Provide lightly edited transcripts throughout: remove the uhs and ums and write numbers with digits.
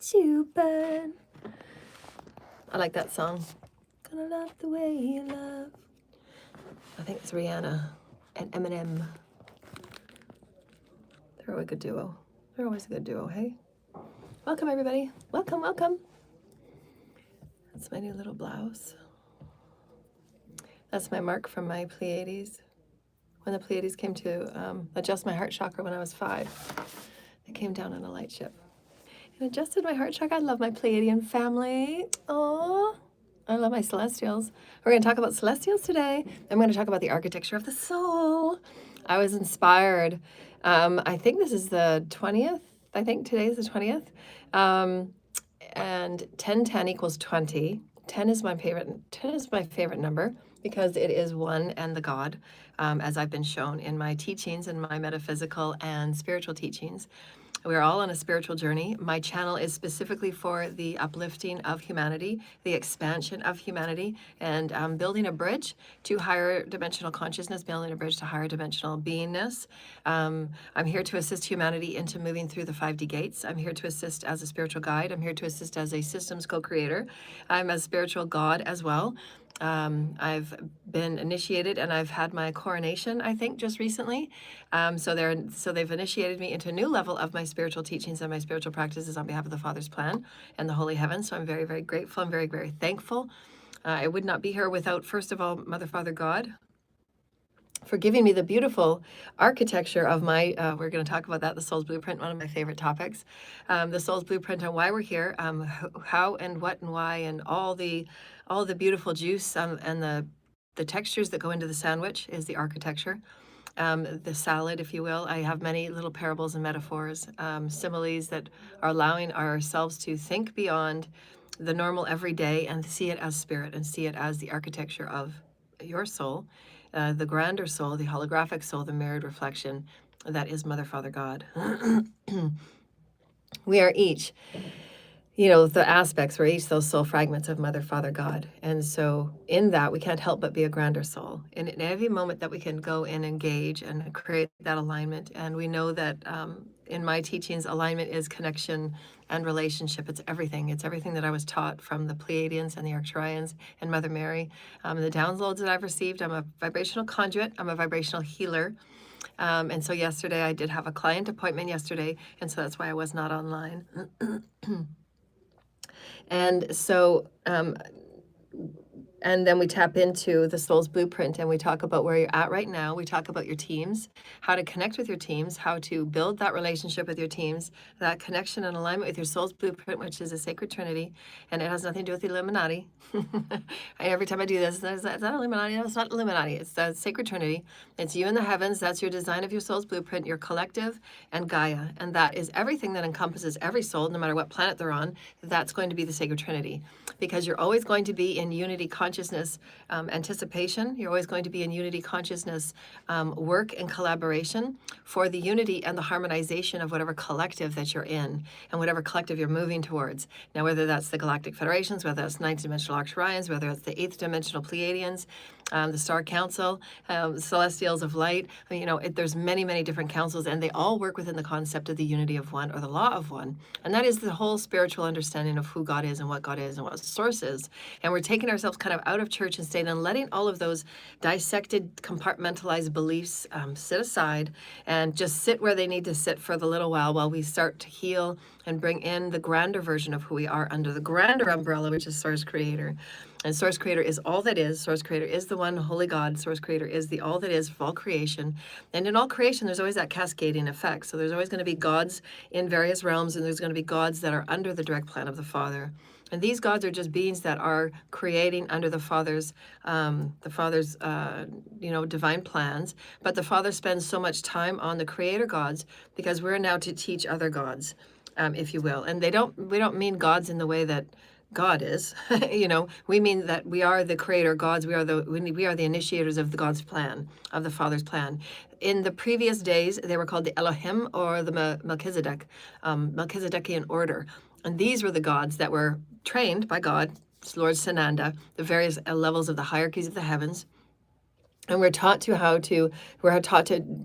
let you burn. I like that song. Gonna love the way you love. I think it's Rihanna and Eminem. They're a good duo. They're always a good duo, hey? Welcome, everybody. Welcome, welcome. That's my new little blouse. That's my mark from my Pleiades. When the Pleiades came to adjust my heart chakra when I was 5, they came down on a light ship and adjusted my heart chakra. I love my Pleiadian family. Oh, I love my celestials. We're going to talk about celestials today. I'm going to talk about the architecture of the soul. I was inspired. I think this is the 20th. I think today is the 20th. And 10 equals 20. 10 is my favorite number because it is one and the God, as I've been shown in my teachings and my metaphysical and spiritual teachings. We're all on a spiritual journey. My channel is specifically for the uplifting of humanity, the expansion of humanity, and building a bridge to higher dimensional consciousness, building a bridge to higher dimensional beingness. I'm here to assist humanity into moving through the 5D gates. I'm here to assist as a spiritual guide. I'm here to assist as a systems co-creator. I'm a spiritual God as well. I've been initiated and I've had my coronation, I think, just recently. So they've initiated me into a new level of my spiritual teachings and my spiritual practices on behalf of the Father's plan and the Holy Heavens. So I'm very, very grateful. I'm very, very thankful. I would not be here without, first of all, Mother, Father, God, for giving me the beautiful architecture of my, we're going to talk about that, the Soul's Blueprint, one of my favorite topics. The Soul's Blueprint on why we're here, how and what and why, and all the beautiful juice and the textures that go into the sandwich is the architecture. The salad, if you will. I have many little parables and metaphors, similes that are allowing ourselves to think beyond the normal everyday and see it as spirit and see it as the architecture of your soul. The grander soul, the holographic soul, the mirrored reflection that is Mother, Father, God. We are each, the aspects, we're each those soul fragments of Mother, Father, God. And so in that, we can't help but be a grander soul. And in every moment that we can go and engage and create that alignment. And we know that in my teachings, alignment is connection and relationship. It's everything. It's everything that I was taught from the Pleiadians and the Arcturians and Mother Mary. The downloads that I've received, I'm a vibrational conduit. I'm a vibrational healer. And so yesterday, I did have a client appointment yesterday. And so that's why I was not online. And so, and then we tap into the Soul's Blueprint and we talk about where you're at right now. We talk about your teams, how to connect with your teams, how to build that relationship with your teams, that connection and alignment with your Soul's Blueprint, which is a sacred trinity, and it has nothing to do with the Illuminati. Every time I do this, it's not Illuminati, no, it's not Illuminati, it's the sacred trinity. It's you in the heavens, that's your design of your Soul's Blueprint, your collective, and Gaia, and that is everything that encompasses every soul, no matter what planet they're on. That's going to be the sacred trinity, because you're always going to be in unity consciousness anticipation. You're always going to be in unity consciousness work and collaboration for the unity and the harmonization of whatever collective that you're in and whatever collective you're moving towards. Now, whether that's the Galactic Federations, whether that's ninth dimensional Arcturians, whether it's the 8th dimensional Pleiadians, the Star Council, Celestials of Light, there's many, many different councils, and they all work within the concept of the unity of one or the law of one. And that is the whole spiritual understanding of who God is and what God is and what Source is. And we're taking ourselves kind of out of church and state and letting all of those dissected, compartmentalized beliefs sit aside and just sit where they need to sit for the little while we start to heal and bring in the grander version of who we are under the grander umbrella, which is Source Creator. And Source Creator is all that is. Source Creator is the one holy God. Source Creator is the all that is of all creation. And in all creation, there's always that cascading effect. So there's always going to be gods in various realms, and there's going to be gods that are under the direct plan of the Father. And these gods are just beings that are creating under the Father's divine plans. But the Father spends so much time on the creator gods because we're now to teach other gods, if you will. And we don't mean gods in the way that God is. We mean that we are the creator gods. We are the initiators of the God's plan, of the Father's plan. In the previous days, they were called the Elohim or the Melchizedek, Melchizedekian order. And these were the gods that were trained by God, Lord Sananda, the various levels of the hierarchies of the heavens. And we're taught to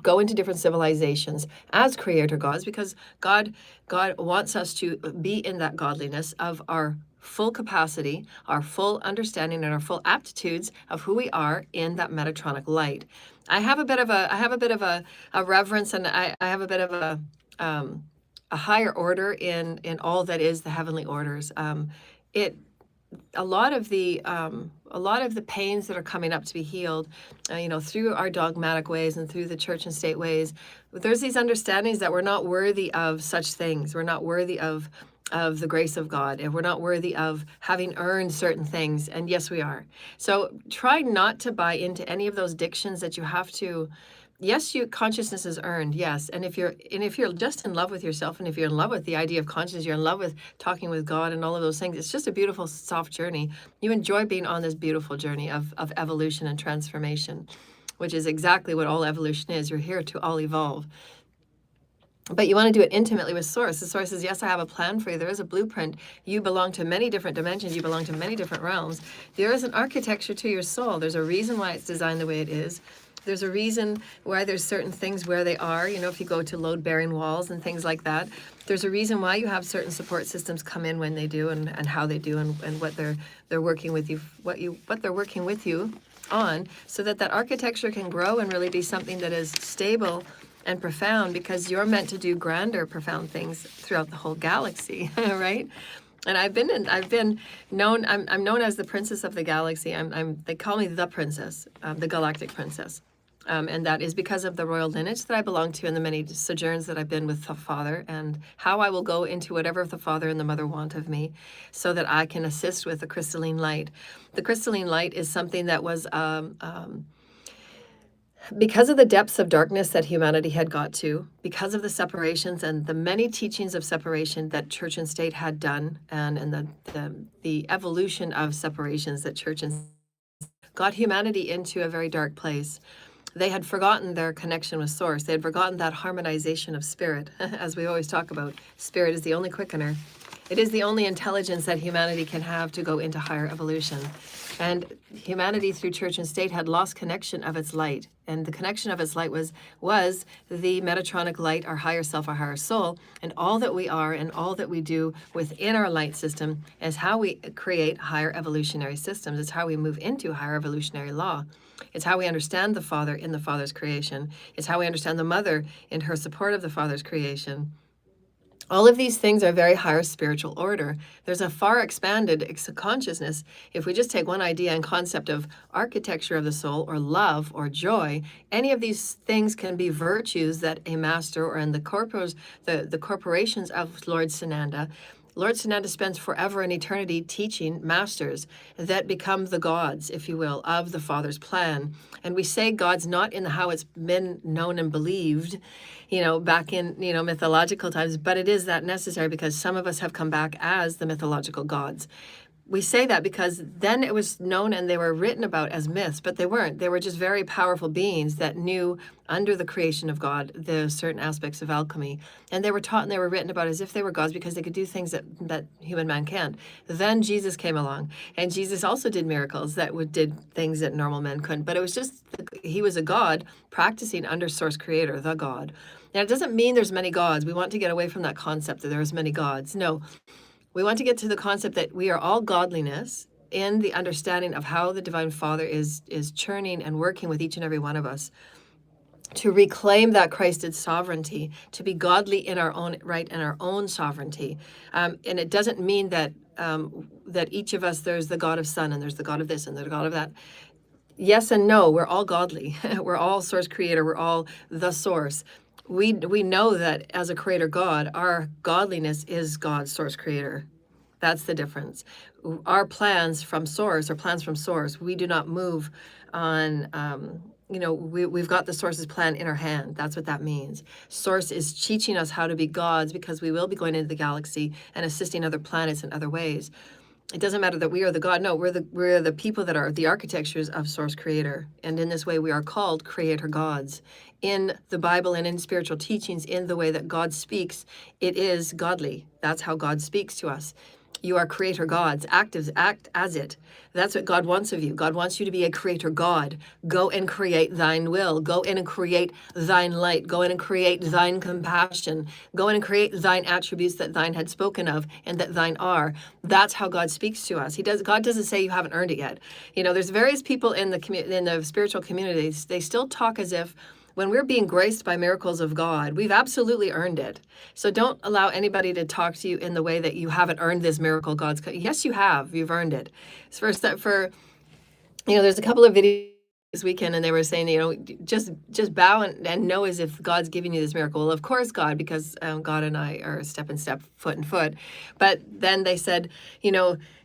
go into different civilizations as creator gods, because God wants us to be in that godliness of our full capacity, our full understanding, and our full aptitudes of who we are in that Metatronic light. I have a bit of a reverence, and I have a bit of a higher order in all that is the heavenly orders. It a lot of the pains that are coming up to be healed, through our dogmatic ways and through the church and state ways, there's these understandings that we're not worthy of such things. We're not worthy of the grace of God, and we're not worthy of having earned certain things. And yes, we are. So try not to buy into any of those dictions that you have to. Yes, consciousness is earned, yes. And if you're just in love with yourself, and if you're in love with the idea of consciousness, you're in love with talking with God and all of those things, it's just a beautiful, soft journey. You enjoy being on this beautiful journey of evolution and transformation, which is exactly what all evolution is. You're here to all evolve. But you want to do it intimately with Source. The Source says, yes, I have a plan for you. There is a blueprint. You belong to many different dimensions. You belong to many different realms. There is an architecture to your soul. There's a reason why it's designed the way it is. There's a reason why there's certain things where they are. If you go to load-bearing walls and things like that, there's a reason why you have certain support systems come in when they do, and how they do, and what they're working with you, what they're working with you on, so that architecture can grow and really be something that is stable and profound, because you're meant to do grander, profound things throughout the whole galaxy, right? And I've been known. I'm known as the princess of the galaxy. They call me the princess, the galactic princess. And that is because of the royal lineage that I belong to, and the many sojourns that I've been with the Father, and how I will go into whatever the Father and the Mother want of me, so that I can assist with the crystalline light. The crystalline light is something that was, because of the depths of darkness that humanity had got to, because of the separations and the many teachings of separation that church and state had done, and the evolution of separations that church and got humanity into a very dark place. They had forgotten their connection with Source. They had forgotten that harmonization of spirit. As we always talk about, spirit is the only quickener. It is the only intelligence that humanity can have to go into higher evolution. And humanity, through church and state, had lost connection of its light. And the connection of its light was the Metatronic light, our higher self, our higher soul. And all that we are and all that we do within our light system is how we create higher evolutionary systems. It's how we move into higher evolutionary law. It's how we understand the Father in the Father's creation. It's how we understand the Mother in her support of the Father's creation. All of these things are very higher spiritual order. There's a far expanded consciousness. If we just take one idea and concept of architecture of the soul, or love, or joy, any of these things can be virtues that a master, or in the corporations of Lord Sananda, Lord Sananda spends forever and eternity teaching masters that become the gods, if you will, of the Father's plan. And we say gods not in how it's been known and believed, back in, mythological times, but it is that necessary, because some of us have come back as the mythological gods. We say that because then it was known and they were written about as myths, but they weren't. They were just very powerful beings that knew, under the creation of God, the certain aspects of alchemy. And they were taught and they were written about as if they were gods, because they could do things that human man can't. Then Jesus came along, and Jesus also did miracles that did things that normal men couldn't. But it was just, he was a God practicing under Source Creator, the God. Now, it doesn't mean there's many gods. We want to get away from that concept that there's many gods. No. We want to get to the concept that we are all godliness, in the understanding of how the Divine Father is churning and working with each and every one of us to reclaim that Christed sovereignty, to be godly in our own right and our own sovereignty. And it doesn't mean that that each of us, there's the God of Son, and there's the God of this, and the God of that. Yes and no, we're all godly. We're all Source Creator. We're all the Source. We know that as a creator God, our godliness is God's Source Creator. That's the difference. Our plans from Source are plans from Source. We do not move on, we've got the Source's plan in our hand. That's what that means. Source is teaching us how to be gods, because we will be going into the galaxy and assisting other planets in other ways. It doesn't matter that we are the God. No, we're the people that are the architectures of Source Creator. And in this way, we are called creator gods. In the Bible and in spiritual teachings, in the way that God speaks, it is godly. That's how God speaks to us. You are creator gods. Act as it. That's what God wants of you. God wants you to be a creator God. Go and create thine will. Go in and create thine light. Go in and create thine compassion. Go in and create thine attributes that thine had spoken of and that thine are. That's how God speaks to us. God doesn't say you haven't earned it yet. There's various people in the spiritual communities. They still talk as if when we're being graced by miracles of God, we've absolutely earned it. So don't allow anybody to talk to you in the way that you haven't earned this miracle God's. Yes, you have. You've earned it. There's a couple of videos this weekend, and they were saying, just bow and know as if God's giving you this miracle. Well, of course, God, because God and I are step in step, foot in foot. But then they said,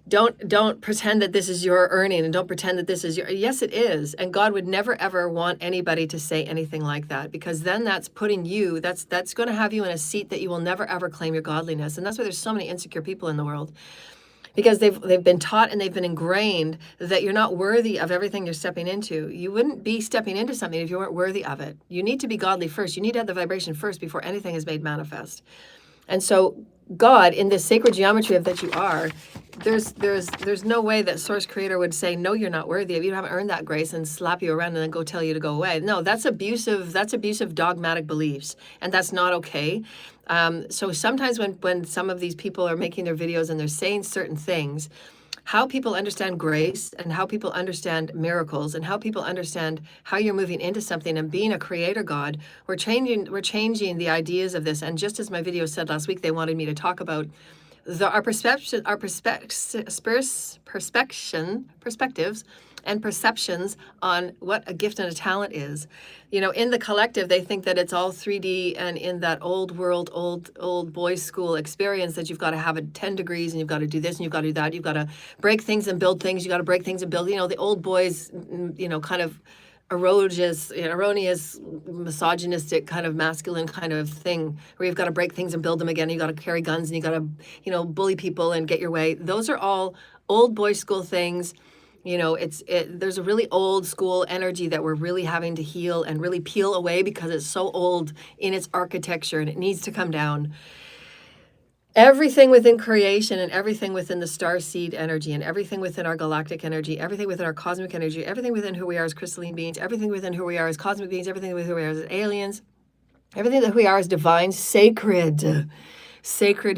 don't pretend that this is your earning, and don't pretend that this is your. Yes, it is. And God would never ever want anybody to say anything like that, because then that's putting you. That's going to have you in a seat that you will never ever claim your godliness. And that's why there's so many insecure people in the world. Because they've been taught and they've been ingrained that you're not worthy of everything you're stepping into. You wouldn't be stepping into something if you weren't worthy of it. You need to be godly first. You need to have the vibration first before anything is made manifest. And so God, in this sacred geometry of that you are, there's no way that Source Creator would say, no, you're not worthy of. You haven't earned that grace, and slap you around and then go tell you to go away. No, that's abusive. That's abusive dogmatic beliefs, and that's not okay. So sometimes when some of these people are making their videos and they're saying certain things, how people understand grace and how people understand miracles and how people understand how you're moving into something and being a creator God, we're changing the ideas of this. And just as my video said last week, they wanted me to talk about our perspectives and perceptions on what a gift and a talent is. In the collective, they think that it's all 3D, and in that old world, old boys school experience that you've got to have a 10 degrees and you've got to do this and you've got to do that. You've got to break things and build things. You've got to break things and build, the old boys, kind of erroneous, misogynistic, kind of masculine kind of thing where you've got to break things and build them again. You got to carry guns and you got to, bully people and get your way. Those are all old boys school things. There's a really old school energy that we're really having to heal and really peel away because it's so old in its architecture and it needs to come down. Everything within creation and everything within the star seed energy and everything within our galactic energy, everything within our cosmic energy, everything within who we are as crystalline beings, everything within who we are as cosmic beings, everything within who we are as aliens, everything that we are as divine, sacred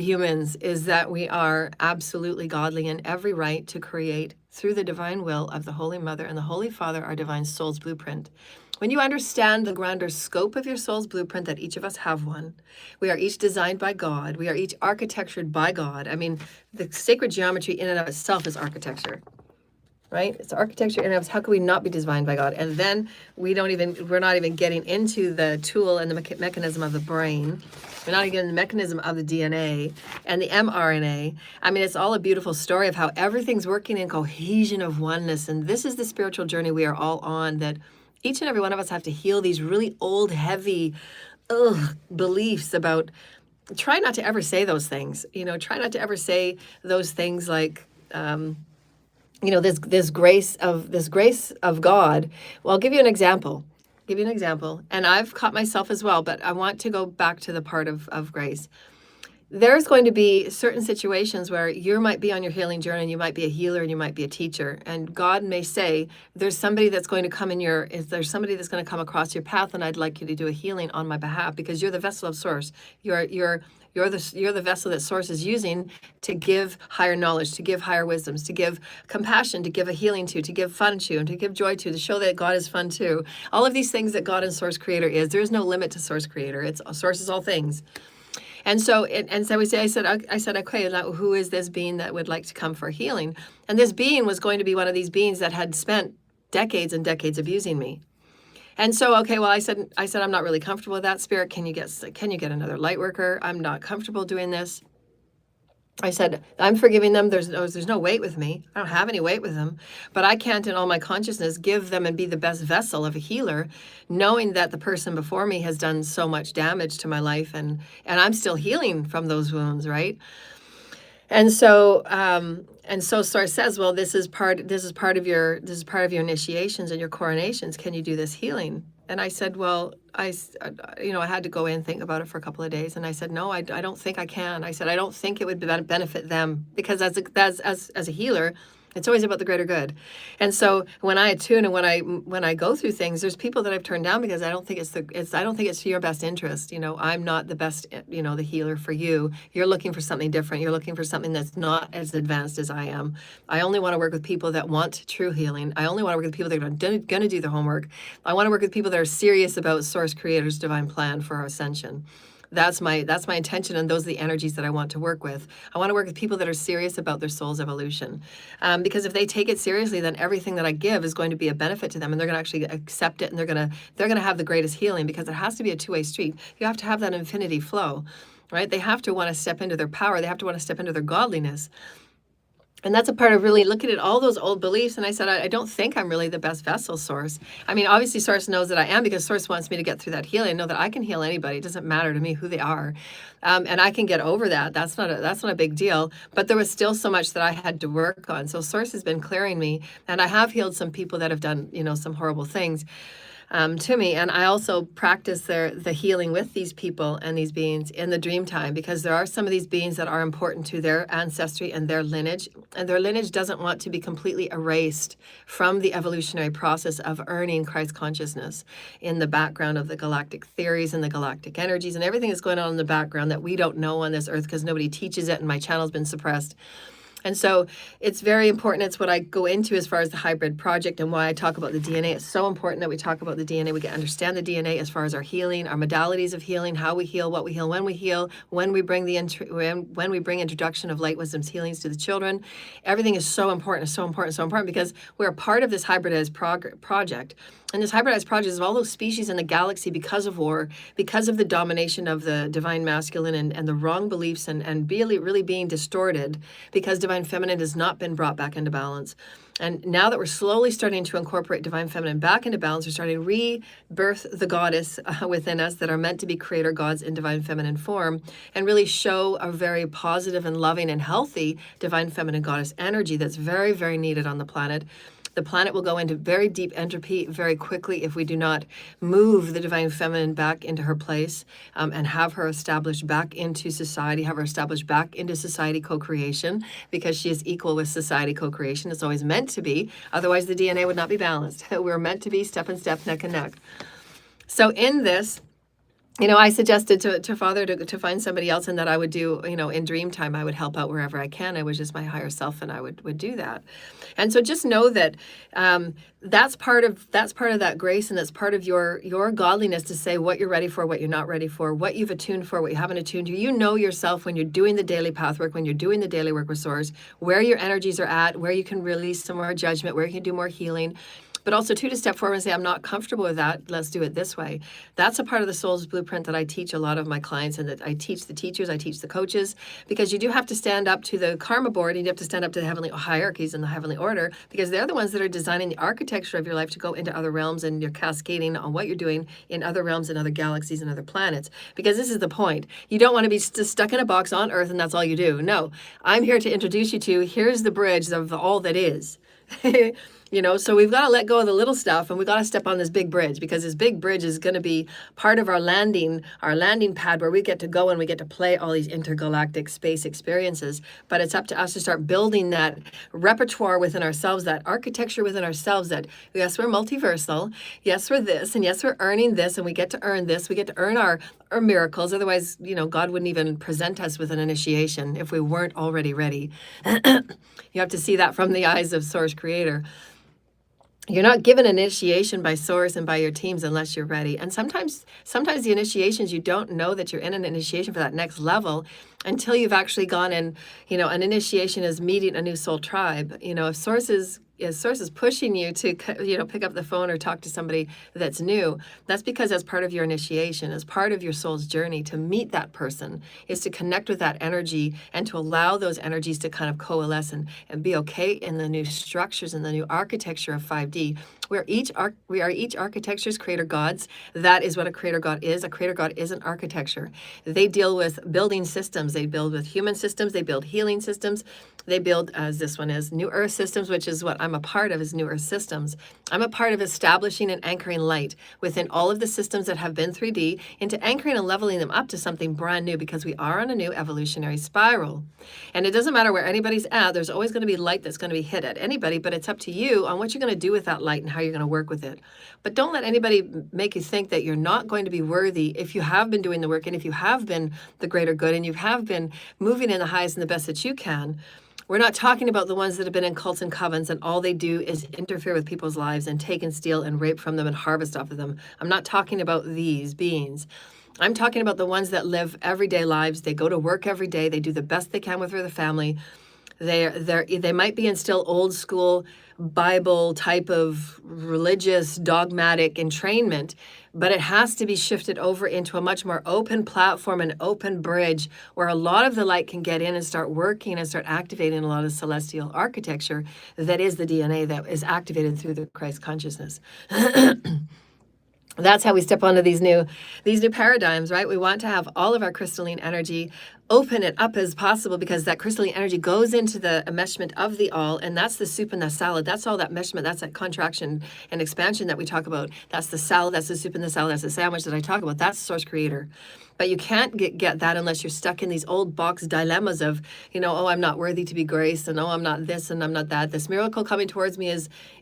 humans, is that we are absolutely godly in every right to create through the divine will of the Holy Mother and the Holy Father, our divine soul's blueprint. When you understand the grander scope of your soul's blueprint, that each of us have one, we are each designed by God, we are each architectured by God. I mean, the sacred geometry in and of itself is architecture, right? It's architecture in and of itself. How could we not be designed by God? And then we're not even getting into the tool and the mechanism of the brain. We're not even getting the mechanism of the DNA and the mRNA. I mean, it's all a beautiful story of how everything's working in cohesion of oneness. And this is the spiritual journey we are all on, that each and every one of us have to heal these really old, heavy beliefs about. Try not to ever say those things. Try not to ever say those things like, this grace of God. Well, I'll give you an example. And I've caught myself as well, but I want to go back to the part of grace. There's going to be certain situations where you might be on your healing journey and you might be a healer and you might be a teacher. And God may say, there's somebody that's going to come there's somebody that's going to come across your path, and I'd like you to do a healing on my behalf, because you're the vessel of Source. You're the vessel that Source is using to give higher knowledge, to give higher wisdoms, to give compassion, to give a healing to give fun to, and to give joy to show that God is fun too. All of these things that God and Source Creator is. There is no limit to Source Creator. It's Source is all things. And so I said, okay, now who is this being that would like to come for healing? And this being was going to be one of these beings that had spent decades and decades abusing me. And so, okay, well, I said, I'm not really comfortable with that. Spirit, can you get another light worker? I'm not comfortable doing this. I said, I'm forgiving them. There's no weight with me. I don't have any weight with them, but I can't in all my consciousness give them and be the best vessel of a healer, knowing that the person before me has done so much damage to my life, and I'm still healing from those wounds, right? And so Source says, well, this is part of your initiations and your coronations. Can you do this healing? And I said, well, I had to go in and think about it for a couple of days. And I said, no, I don't think I can. I said, I don't think it would benefit them, because as a healer, it's always about the greater good. And so when I attune and when I go through things, there's people that I've turned down because I don't think I don't think it's to your best interest. I'm not the best, the healer for you. You're looking for something different. You're looking for something that's not as advanced as I am. I only want to work with people that want true healing. I only want to work with people that are going to do their homework. I want to work with people that are serious about Source Creator's divine plan for our ascension. That's my intention, and those are the energies that I want to work with. I want to work with people that are serious about their soul's evolution, because if they take it seriously, then everything that I give is going to be a benefit to them, and they're going to actually accept it, and they're going to have the greatest healing, because it has to be a two-way street. You have to have that infinity flow, right? They have to want to step into their power. They have to want to step into their godliness. And that's a part of really looking at all those old beliefs. And I said, I don't think I'm really the best vessel, Source. I mean, obviously, Source knows that I am, because Source wants me to get through that healing. I know that I can heal anybody. It doesn't matter to me who they are. And I can get over that. That's not a big deal. But there was still so much that I had to work on. So Source has been clearing me. And I have healed some people that have done, some horrible things to me. And I also practice the healing with these people and these beings in the dream time, because there are some of these beings that are important to their ancestry and their lineage. And their lineage doesn't want to be completely erased from the evolutionary process of earning Christ consciousness in the background of the galactic theories and the galactic energies and everything that's going on in the background that we don't know on this earth, because nobody teaches it and my channel's been suppressed. And so it's very important. It's what I go into as far as the hybrid project, and why I talk about the DNA. It's so important that we talk about the DNA. We can understand the DNA as far as our healing, our modalities of healing, how we heal, what we heal, when we bring when we bring introduction of light wisdom's healings to the children. Everything is so important, so important, so important, because we're a part of this hybridized project. And this hybridized project is of all those species in the galaxy, because of war, because of the domination of the divine masculine and the wrong beliefs and really being distorted, because divine feminine has not been brought back into balance. And now that we're slowly starting to incorporate divine feminine back into balance, we're starting to rebirth the goddess within us that are meant to be creator gods in divine feminine form, and really show a very positive and loving and healthy divine feminine goddess energy that's very, very needed on the planet. The planet will go into very deep entropy very quickly if we do not move the divine feminine back into her place, and have her established back into society, have her established back into society co-creation, because she is equal with society co-creation. It's always meant to be. Otherwise, the DNA would not be balanced. We're meant to be step and step, neck and neck. So in this, I suggested to Father to find somebody else, and that I would do, in dream time, I would help out wherever I can. I was just my higher self, and I would do that. And so just know that that's part of that grace, and that's part of your godliness, to say what you're ready for, what you're not ready for, what you've attuned for, what you haven't attuned to. You know yourself when you're doing the daily path work, when you're doing the daily work with Source, where your energies are at, where you can release some more judgment, where you can do more healing. But also, too, to step forward and say, I'm not comfortable with that. Let's do it this way. That's a part of the soul's blueprint that I teach a lot of my clients, and that I teach the teachers, I teach the coaches, because you do have to stand up to the karma board, and you have to stand up to the heavenly hierarchies and the heavenly order, because they're the ones that are designing the architecture of your life to go into other realms, and you're cascading on what you're doing in other realms and other galaxies and other planets. Because this is the point. You don't want to be just stuck in a box on Earth and that's all you do. No, I'm here to introduce you to, here's the bridge of all that is. So we've got to let go of the little stuff, and we've got to step on this big bridge, because this big bridge is going to be part of our landing pad, where we get to go and we get to play all these intergalactic space experiences. But it's up to us to start building that repertoire within ourselves, that architecture within ourselves, that yes, we're multiversal, yes, we're this, and yes, we're earning this, and we get to earn this, we get to earn our miracles. Otherwise, God wouldn't even present us with an initiation if we weren't already ready. You have to see that from the eyes of Source Creator. You're not given an initiation by Source and by your teams unless you're ready. And sometimes the initiations, you don't know that you're in an initiation for that next level until you've actually gone in. An initiation is meeting a new soul tribe. If Source is pushing you to, pick up the phone or talk to somebody that's new, that's because as part of your initiation, as part of your soul's journey to meet that person, is to connect with that energy and to allow those energies to kind of coalesce and be okay in the new structures and the new architecture of 5D. We are each architecture's creator gods. That is what a creator god is. A creator god is an architecture. They deal with building systems. They build with human systems. They build healing systems. They build, as this one is, New Earth systems, which is what I'm a part of, is New Earth systems. I'm a part of establishing and anchoring light within all of the systems that have been 3D into anchoring and leveling them up to something brand new, because we are on a new evolutionary spiral. And it doesn't matter where anybody's at, there's always going to be light that's going to be hit at anybody, but it's up to you on what you're going to do with that light and how you're going to work with it. But don't let anybody make you think that you're not going to be worthy if you have been doing the work and if you have been the greater good and you have been moving in the highest and the best that you can. We're not talking about the ones that have been in cults and covens and all they do is interfere with people's lives and take and steal and rape from them and harvest off of them. I'm not talking about these beings. I'm talking about the ones that live everyday lives. They go to work every day. They do the best they can with their family. They might be in still old school Bible type of religious dogmatic entrainment, but it has to be shifted over into a much more open platform and open bridge where a lot of the light can get in and start working and start activating a lot of celestial architecture that is the DNA that is activated through the Christ consciousness. That's how we step onto these new paradigms, right? We want to have all of our crystalline energy open it up as possible, because that crystalline energy goes into the enmeshment of the all, and that's the soup and the salad. That's all that meshment, that's that contraction and expansion that we talk about. That's the salad, that's the soup and the salad, that's the sandwich that I talk about. That's Source Creator. But you can't get that unless you're stuck in these old box dilemmas of, oh, I'm not worthy to be graced, and oh, I'm not this, and I'm not that. This miracle coming towards me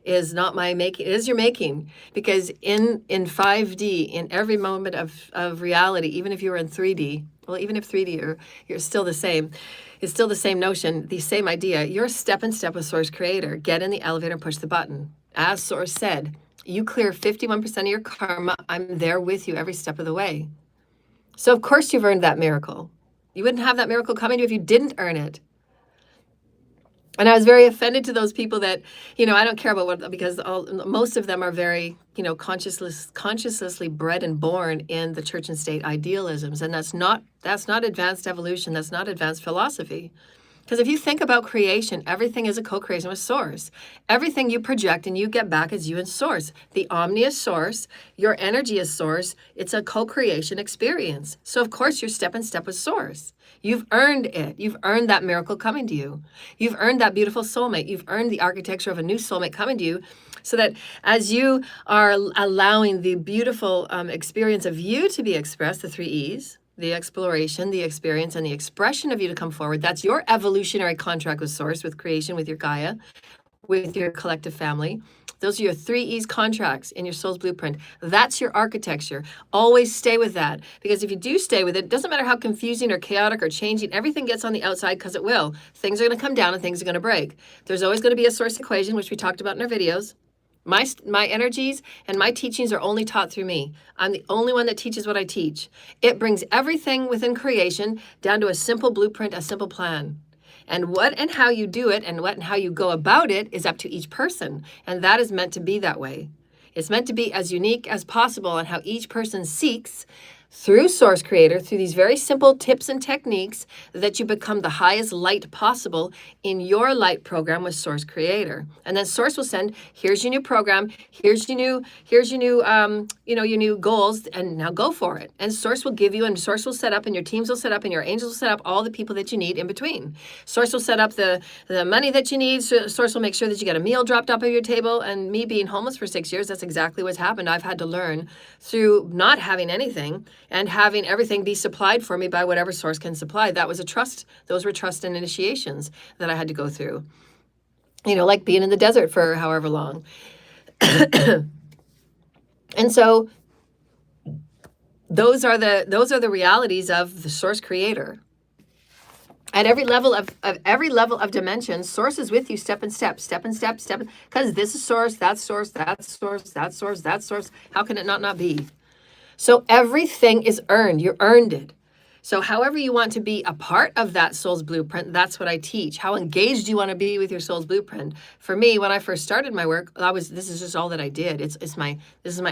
is not my making. It is your making, because in 5D, in every moment of reality, even if you were in 3D, well, even if 3D, you're still the same. It's still the same notion, the same idea. You're step in step with Source Creator. Get in the elevator and push the button. As Source said, you clear 51% of your karma. I'm there with you every step of the way. So of course you've earned that miracle. You wouldn't have that miracle coming to you if you didn't earn it. And I was very offended to those people that, I don't care about what, because most of them are very, consciously bred and born in the church and state idealisms. And that's not advanced evolution. That's not advanced philosophy. Because if you think about creation, everything is a co-creation with Source. Everything you project and you get back is you and Source. The Omni is Source. Your energy is Source. It's a co-creation experience. So of course you're step in step with Source. You've earned it. You've earned that miracle coming to you. You've earned that beautiful soulmate. You've earned the architecture of a new soulmate coming to you, so that as you are allowing the beautiful experience of you to be expressed, the 3 E's, the exploration, the experience, and the expression of you to come forward. That's your evolutionary contract with Source, with creation, with your Gaia, with your collective family. Those are your 3 E's contracts in your soul's blueprint. That's your architecture. Always stay with that. Because if you do stay with it, it doesn't matter how confusing or chaotic or changing, everything gets on the outside, because it will. Things are going to come down and things are going to break. There's always going to be a Source equation, which we talked about in our videos. My energies and my teachings are only taught through me. I'm the only one that teaches what I teach. It brings everything within creation down to a simple blueprint, a simple plan. And what and how you do it and what and how you go about it is up to each person. And that is meant to be that way. It's meant to be as unique as possible on how each person seeks through Source Creator, through these very simple tips and techniques, that you become the highest light possible in your light program with Source Creator. And then Source will send, here's your new program, here's your new, your new goals, and now go for it. And Source will give you, and Source will set up, and your teams will set up, and your angels will set up all the people that you need in between. Source will set up the money that you need. Source will make sure that you get a meal dropped up at your table. And me being homeless for 6 years, that's exactly what's happened. I've had to learn through not having anything and having everything be supplied for me by whatever Source can supply. That was a trust. Those were trust and initiations that I had to go through. Like being in the desert for however long. And so those are the realities of the Source Creator. At every level of dimension, Source is with you step in step, because this is Source, that's Source, that's Source, that's Source, that's Source. How can it not be? So everything is earned. You earned it. So however you want to be a part of that soul's blueprint, that's what I teach. How engaged you want to be with your soul's blueprint. For me, when I first started my work, this is just all that I did. This is my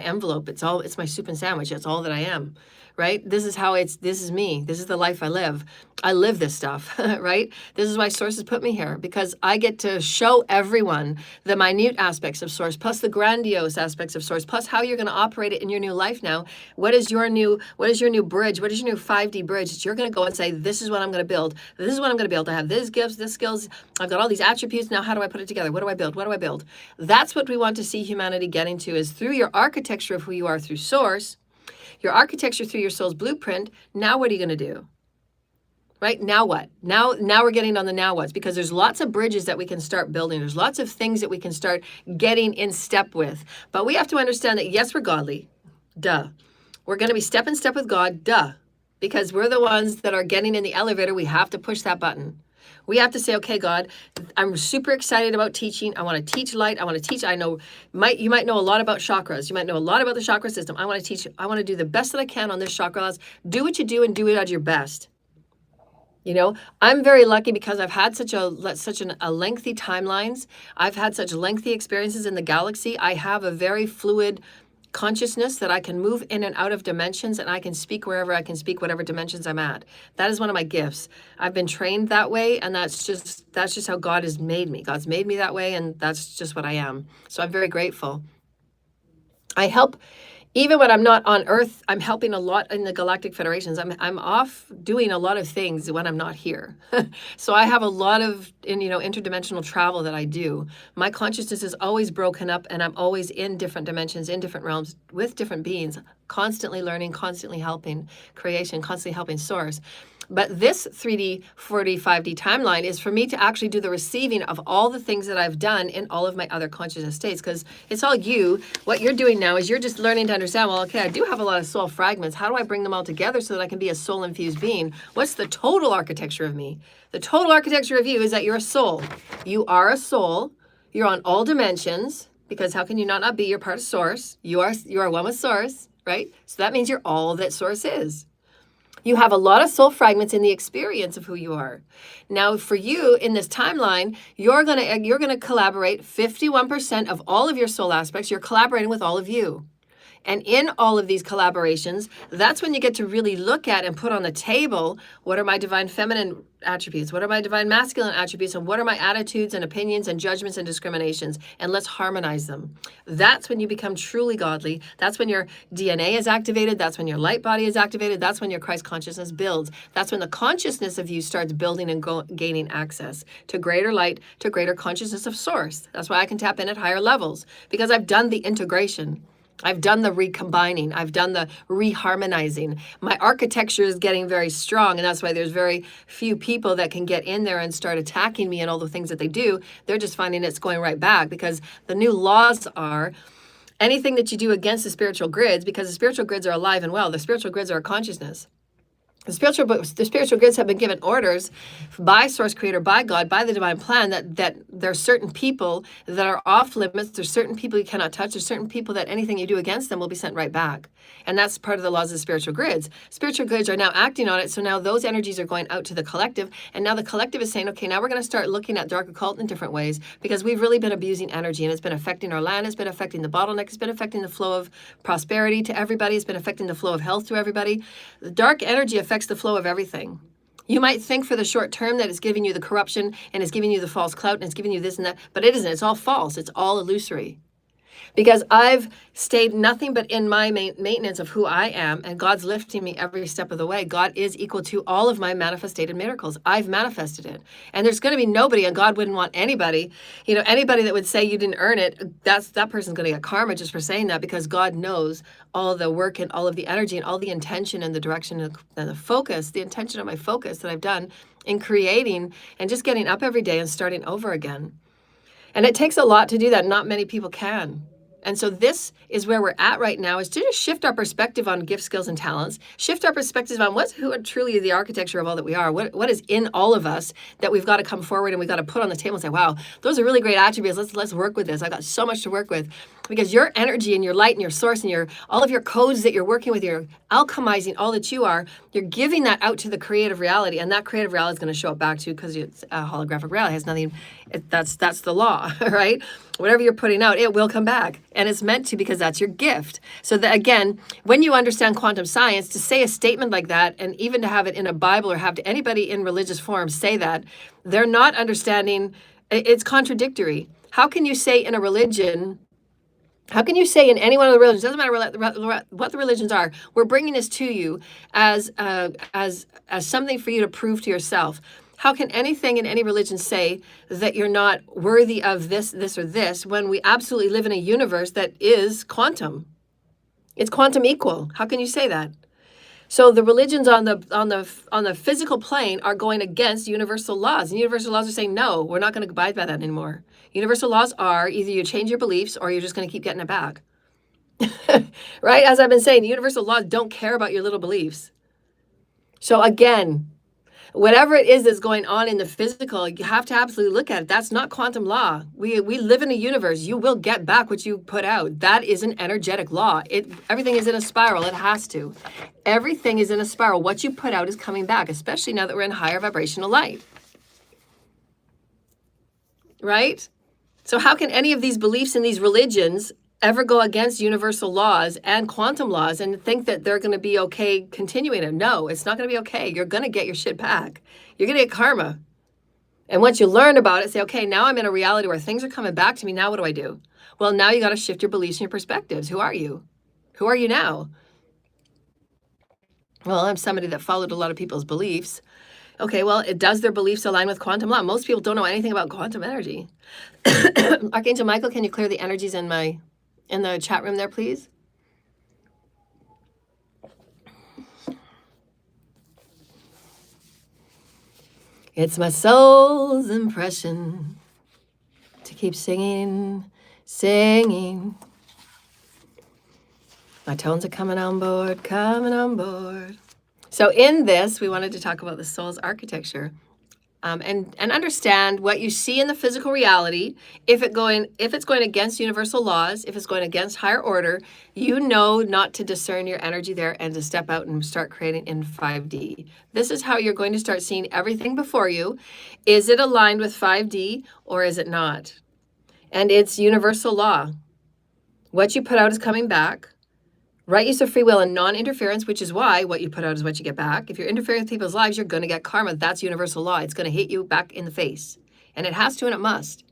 envelope. It's my soup and sandwich. That's all that I am. right? This is me. This is the life I live. I live this stuff, right? This is why Source has put me here, because I get to show everyone the minute aspects of Source, plus the grandiose aspects of Source, plus how you're going to operate it in your new life now. What is your new bridge? What is your new 5D bridge that you're going to go and say, this is what I'm going to build. This is what I'm going to be able to have. This gifts, this skills. I've got all these attributes. Now, how do I put it together? What do I build? What do I build? That's what we want to see humanity getting to, is through your architecture of who you are through Source, your architecture through your soul's blueprint. Now, what are you going to do? Right? Now what? Now we're getting on the now what's, because there's lots of bridges that we can start building. There's lots of things that we can start getting in step with. But we have to understand that, yes, we're godly. Duh. We're going to be step in step with God. Duh. Because we're the ones that are getting in the elevator. We have to push that button. We have to say, okay, God, I'm super excited about teaching. I want to teach light. I want to teach. I know you might know a lot about chakras. You might know a lot about the chakra system. I want to teach. I want to do the best that I can on this chakra. Do what you do and do it at your best. You know, I'm very lucky because I've had such a lengthy timelines. I've had such lengthy experiences in the galaxy. I have a very fluid consciousness that I can move in and out of dimensions, and I can speak wherever I can speak, whatever dimensions I'm at. That is one of my gifts. I've been trained that way, and that's just how God has made me. God's made me that way, and that's just what I am. So I'm very grateful. I help. Even when I'm not on Earth, I'm helping a lot in the Galactic Federations. I'm off doing a lot of things when I'm not here. So I have a lot of interdimensional travel that I do. My consciousness is always broken up, and I'm always in different dimensions, in different realms, with different beings, constantly learning, constantly helping creation, constantly helping Source. But this 3D, 4D, 5D timeline is for me to actually do the receiving of all the things that I've done in all of my other consciousness states, because it's all you. What you're doing now is you're just learning to understand, well, okay, I do have a lot of soul fragments. How do I bring them all together so that I can be a soul-infused being? What's the total architecture of me? The total architecture of you is that you're a soul. You are a soul. You're on all dimensions, because how can you not be? You're part of Source. You are one with Source, right? So that means you're all that Source is. You have a lot of soul fragments in the experience of who you are. Now, for you in this timeline, you're gonna collaborate 51% of all of your soul aspects. You're collaborating with all of you. And in all of these collaborations, that's when you get to really look at and put on the table, what are my divine feminine attributes? What are my divine masculine attributes? And what are my attitudes and opinions and judgments and discriminations? And let's harmonize them. That's when you become truly godly. That's when your DNA is activated. That's when your light body is activated. That's when your Christ consciousness builds. That's when the consciousness of you starts building and gaining access to greater light, to greater consciousness of Source. That's why I can tap in at higher levels, because I've done the integration. I've done the recombining. I've done the reharmonizing. My architecture is getting very strong, and that's why there's very few people that can get in there and start attacking me and all the things that they do. They're just finding it's going right back, because the new laws are anything that you do against the spiritual grids, because the spiritual grids are alive and well. The spiritual grids are a consciousness. The spiritual grids have been given orders by Source Creator, by God, by the divine plan, that there are certain people that are off limits. There's certain people you cannot touch. There's certain people that anything you do against them will be sent right back. And that's part of the laws of the spiritual grids. Spiritual grids are now acting on it. So now those energies are going out to the collective. And now the collective is saying, okay, now we're going to start looking at dark occult in different ways, because we've really been abusing energy, and it's been affecting our land. It's been affecting the bottleneck. It's been affecting the flow of prosperity to everybody. It's been affecting the flow of health to everybody. The dark energy affects the flow of everything. You might think for the short term that it's giving you the corruption and it's giving you the false clout and it's giving you this and that, but it isn't. It's all false. It's all illusory. Because I've stayed nothing but in my maintenance of who I am, and God's lifting me every step of the way. God is equal to all of my manifested miracles. I've manifested it. And there's going to be nobody, and God wouldn't want anybody, anybody that would say you didn't earn it, that person's going to get karma just for saying that, because God knows all the work and all of the energy and all the intention and the direction and the focus, the intention of my focus that I've done in creating and just getting up every day and starting over again. And it takes a lot to do that. Not many people can. And so this is where we're at right now, is to just shift our perspective on gifts, skills, and talents, shift our perspectives on who are truly the architecture of all that we are, what is in all of us that we've got to come forward and we've got to put on the table and say, wow, those are really great attributes. Let's work with this. I got so much to work with, because your energy and your light and your source and all of your codes that you're working with, you're alchemizing all that you are, you're giving that out to the creative reality, and that creative reality is going to show up back to you, because it's a holographic reality. It has nothing, that's the law, right? Whatever you're putting out, it will come back. And it's meant to because that's your gift. So that again, when you understand quantum science, to say a statement like that, and even to have it in a Bible or have to anybody in religious form say that, they're not understanding, it's contradictory. How can you say in a religion, how can you say in any one of the religions, doesn't matter what the religions are, we're bringing this to you as something for you to prove to yourself. How can anything in any religion say that you're not worthy of this, this, or this when we absolutely live in a universe that is quantum? It's quantum equal. How can you say that? So the religions on the physical plane are going against universal laws, and universal laws are saying no, we're not going to abide by that anymore. Universal laws are either you change your beliefs or you're just going to keep getting it back. Right? As I've been saying, the universal laws don't care about your little beliefs. So again, whatever it is that's going on in the physical, you have to absolutely look at it. That's not quantum law. We live in a universe. You will get back what you put out. That is an energetic law. Everything is in a spiral. It has to. Everything is in a spiral. What you put out is coming back, especially now that we're in higher vibrational light. Right? So how can any of these beliefs in these religions ever go against universal laws and quantum laws and think that they're going to be okay continuing it? No, it's not going to be okay. You're going to get your shit back. You're going to get karma. And once you learn about it, say, okay, now I'm in a reality where things are coming back to me. Now what do I do? Well, now you got to shift your beliefs and your perspectives. Who are you? Who are you now? Well, I'm somebody that followed a lot of people's beliefs. Okay, well, does their beliefs align with quantum law? Most people don't know anything about quantum energy. Archangel Michael, can you clear the energies in the chat room there, please? It's my soul's impression to keep singing, singing. My tones are coming on board, coming on board. So in this, we wanted to talk about the soul's architecture. And understand what you see in the physical reality. If it's going against universal laws, if it's going against higher order, you know not to discern your energy there and to step out and start creating in 5D. This is how you're going to start seeing everything before you. Is it aligned with 5D or is it not? And it's universal law. What you put out is coming back. Right use of free will and non-interference, which is why what you put out is what you get back. If you're interfering with people's lives, you're going to get karma. That's universal law. It's going to hit you back in the face. And it has to and it must.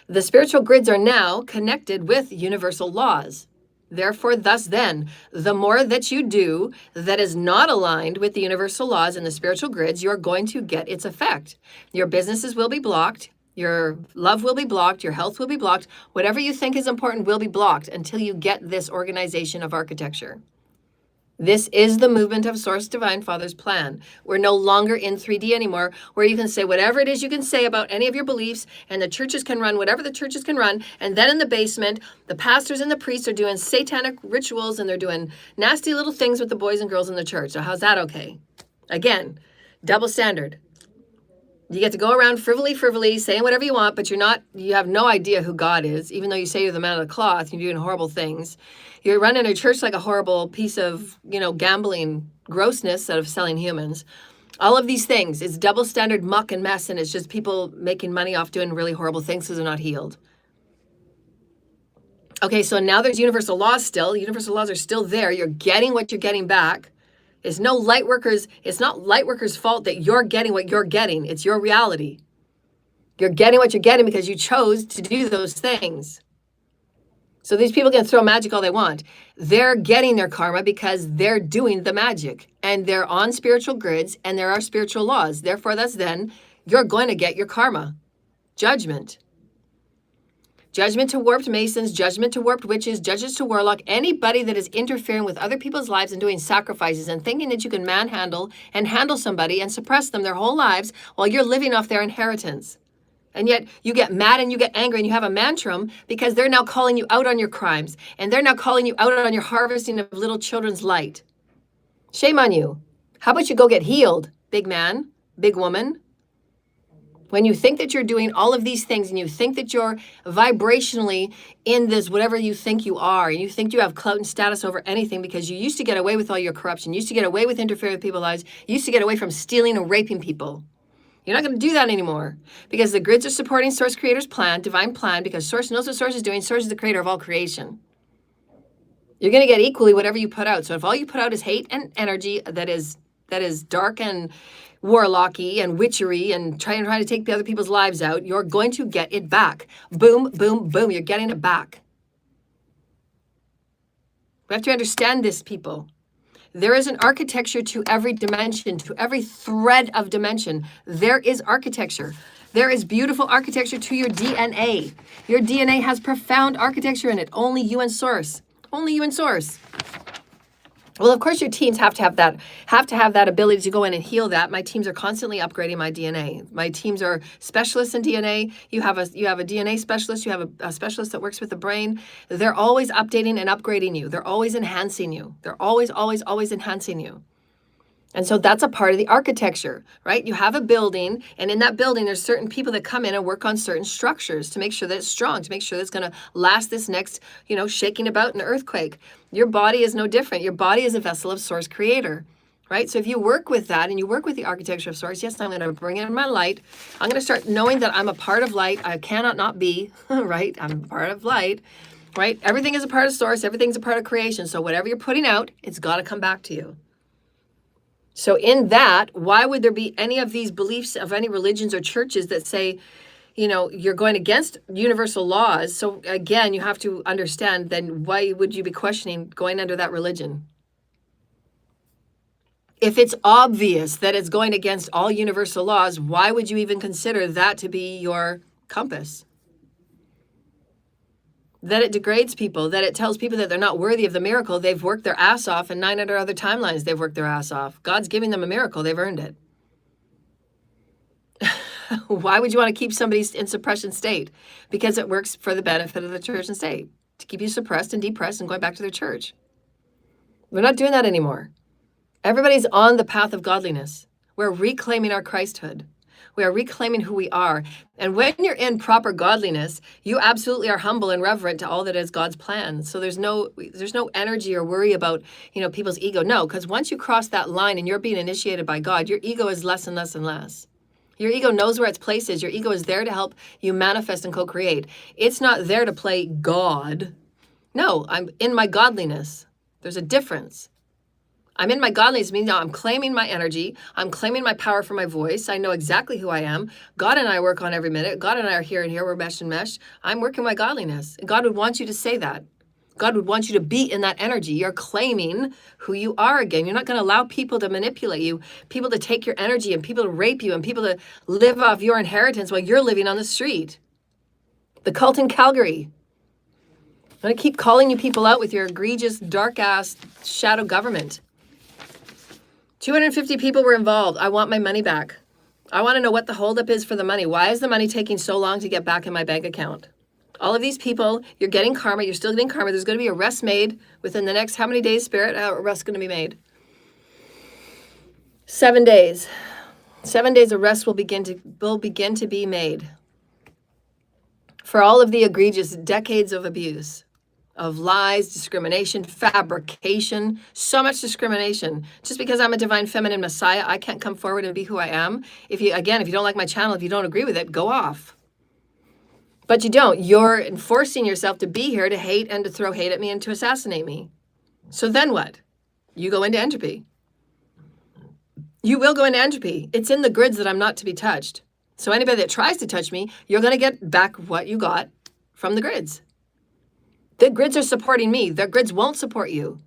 The spiritual grids are now connected with universal laws. Therefore, thus then, the more that you do that is not aligned with the universal laws and the spiritual grids, you're going to get its effect. Your businesses will be blocked. Your love will be blocked. Your health will be blocked. Whatever you think is important will be blocked until you get this organization of architecture. This is the movement of Source Divine Father's plan. We're no longer in 3D anymore, where you can say whatever it is you can say about any of your beliefs, and the churches can run whatever the churches can run, and then in the basement, the pastors and the priests are doing satanic rituals, and they're doing nasty little things with the boys and girls in the church. So how's that okay? Again, double standard. You get to go around frivolly, saying whatever you want, but you have no idea who God is, even though you say you're the man of the cloth, and you're doing horrible things. You're running a church like a horrible piece of, gambling grossness out of selling humans. All of these things, it's double standard muck and mess, and it's just people making money off doing really horrible things because they're not healed. Okay, so now there's universal laws still. Universal laws are still there. You're getting what you're getting back. It's not light workers' fault that you're getting what you're getting. It's your reality. You're getting what you're getting because you chose to do those things. So these people can throw magic all they want. They're getting their karma because they're doing the magic. And they're on spiritual grids and there are spiritual laws. Therefore, that's then you're going to get your karma. Judgment. Judgment to warped masons, judgment to warped witches, judges to warlock, anybody that is interfering with other people's lives and doing sacrifices and thinking that you can manhandle and handle somebody and suppress them their whole lives while you're living off their inheritance. And yet you get mad and you get angry and you have a mantrum because they're now calling you out on your crimes and they're now calling you out on your harvesting of little children's light. Shame on you. How about you go get healed, big man, big woman? When you think that you're doing all of these things and you think that you're vibrationally in this, whatever you think you are, and you think you have clout and status over anything because you used to get away with all your corruption, you used to get away with interfering with people's lives, you used to get away from stealing and raping people. You're not going to do that anymore because the grids are supporting Source Creator's plan, divine plan, because Source knows what Source is doing. Source is the creator of all creation. You're going to get equally whatever you put out. So if all you put out is hate and energy that is dark and warlocky and witchery and trying to take the other people's lives out, you're going to get it back. Boom, boom, boom. You're getting it back. We have to understand this, people. There is an architecture to every dimension, to every thread of dimension. There is architecture. There is beautiful architecture to your DNA. Your DNA has profound architecture in it. Only you and Source. Only you and Source. Well, of course, your teams have to have that ability to go in and heal that. My teams are constantly upgrading my DNA. My teams are specialists in DNA. You have a DNA specialist. You have a specialist that works with the brain. They're always updating and upgrading you. They're always enhancing you. They're always, always, always enhancing you. And so that's a part of the architecture, right? You have a building, and in that building, there's certain people that come in and work on certain structures to make sure that it's strong, to make sure that it's going to last this next, shaking about an earthquake. Your body is no different. Your body is a vessel of Source Creator, right? So if you work with that and you work with the architecture of Source, yes, I'm going to bring in my light. I'm going to start knowing that I'm a part of light. I cannot not be, right? I'm a part of light, right? Everything is a part of Source. Everything's a part of creation. So whatever you're putting out, it's got to come back to you. So in that, why would there be any of these beliefs of any religions or churches that say, you're going against universal laws? So again, you have to understand, then why would you be questioning going under that religion? If it's obvious that it's going against all universal laws, why would you even consider that to be your compass? That it degrades people, that it tells people that they're not worthy of the miracle. They've worked their ass off, and 900 other timelines they've worked their ass off. God's giving them a miracle. They've earned it. Why would you want to keep somebody in suppression state? Because it works for the benefit of the church and state, to keep you suppressed and depressed and going back to their church. We're not doing that anymore. Everybody's on the path of godliness. We're reclaiming our Christhood. We are reclaiming who we are. And when you're in proper godliness, you absolutely are humble and reverent to all that is God's plan. So there's no energy or worry about, people's ego. No, because once you cross that line and you're being initiated by God, your ego is less and less and less. Your ego knows where its place is. Your ego is there to help you manifest and co-create. It's not there to play God. No, I'm in my godliness. There's a difference. I'm in my godliness, meaning I'm claiming my energy. I'm claiming my power for my voice. I know exactly who I am. God and I work on every minute. God and I are here and here. We're meshed and meshed. I'm working my godliness. And God would want you to say that. God would want you to be in that energy. You're claiming who you are again. You're not going to allow people to manipulate you, people to take your energy, and people to rape you, and people to live off your inheritance while you're living on the street. The cult in Calgary. I'm going to keep calling you people out with your egregious, dark-ass shadow government. 250 people were involved. I want my money back. I want to know what the holdup is for the money. Why is the money taking so long to get back in my bank account? All of these people, you're getting karma. You're still getting karma. There's going to be arrests made within the next how many days, Spirit? Arrests going to be made? 7 days. 7 days arrests will begin to be made for all of the egregious decades of abuse, of lies, discrimination, fabrication, so much discrimination. Just because I'm a divine feminine messiah, I can't come forward and be who I am. If you don't like my channel, if you don't agree with it, go off. But you don't. You're enforcing yourself to be here to hate and to throw hate at me and to assassinate me. So then what? You go into entropy. You will go into entropy. It's in the grids that I'm not to be touched. So anybody that tries to touch me, you're going to get back what you got from the grids. The grids are supporting me. The grids won't support you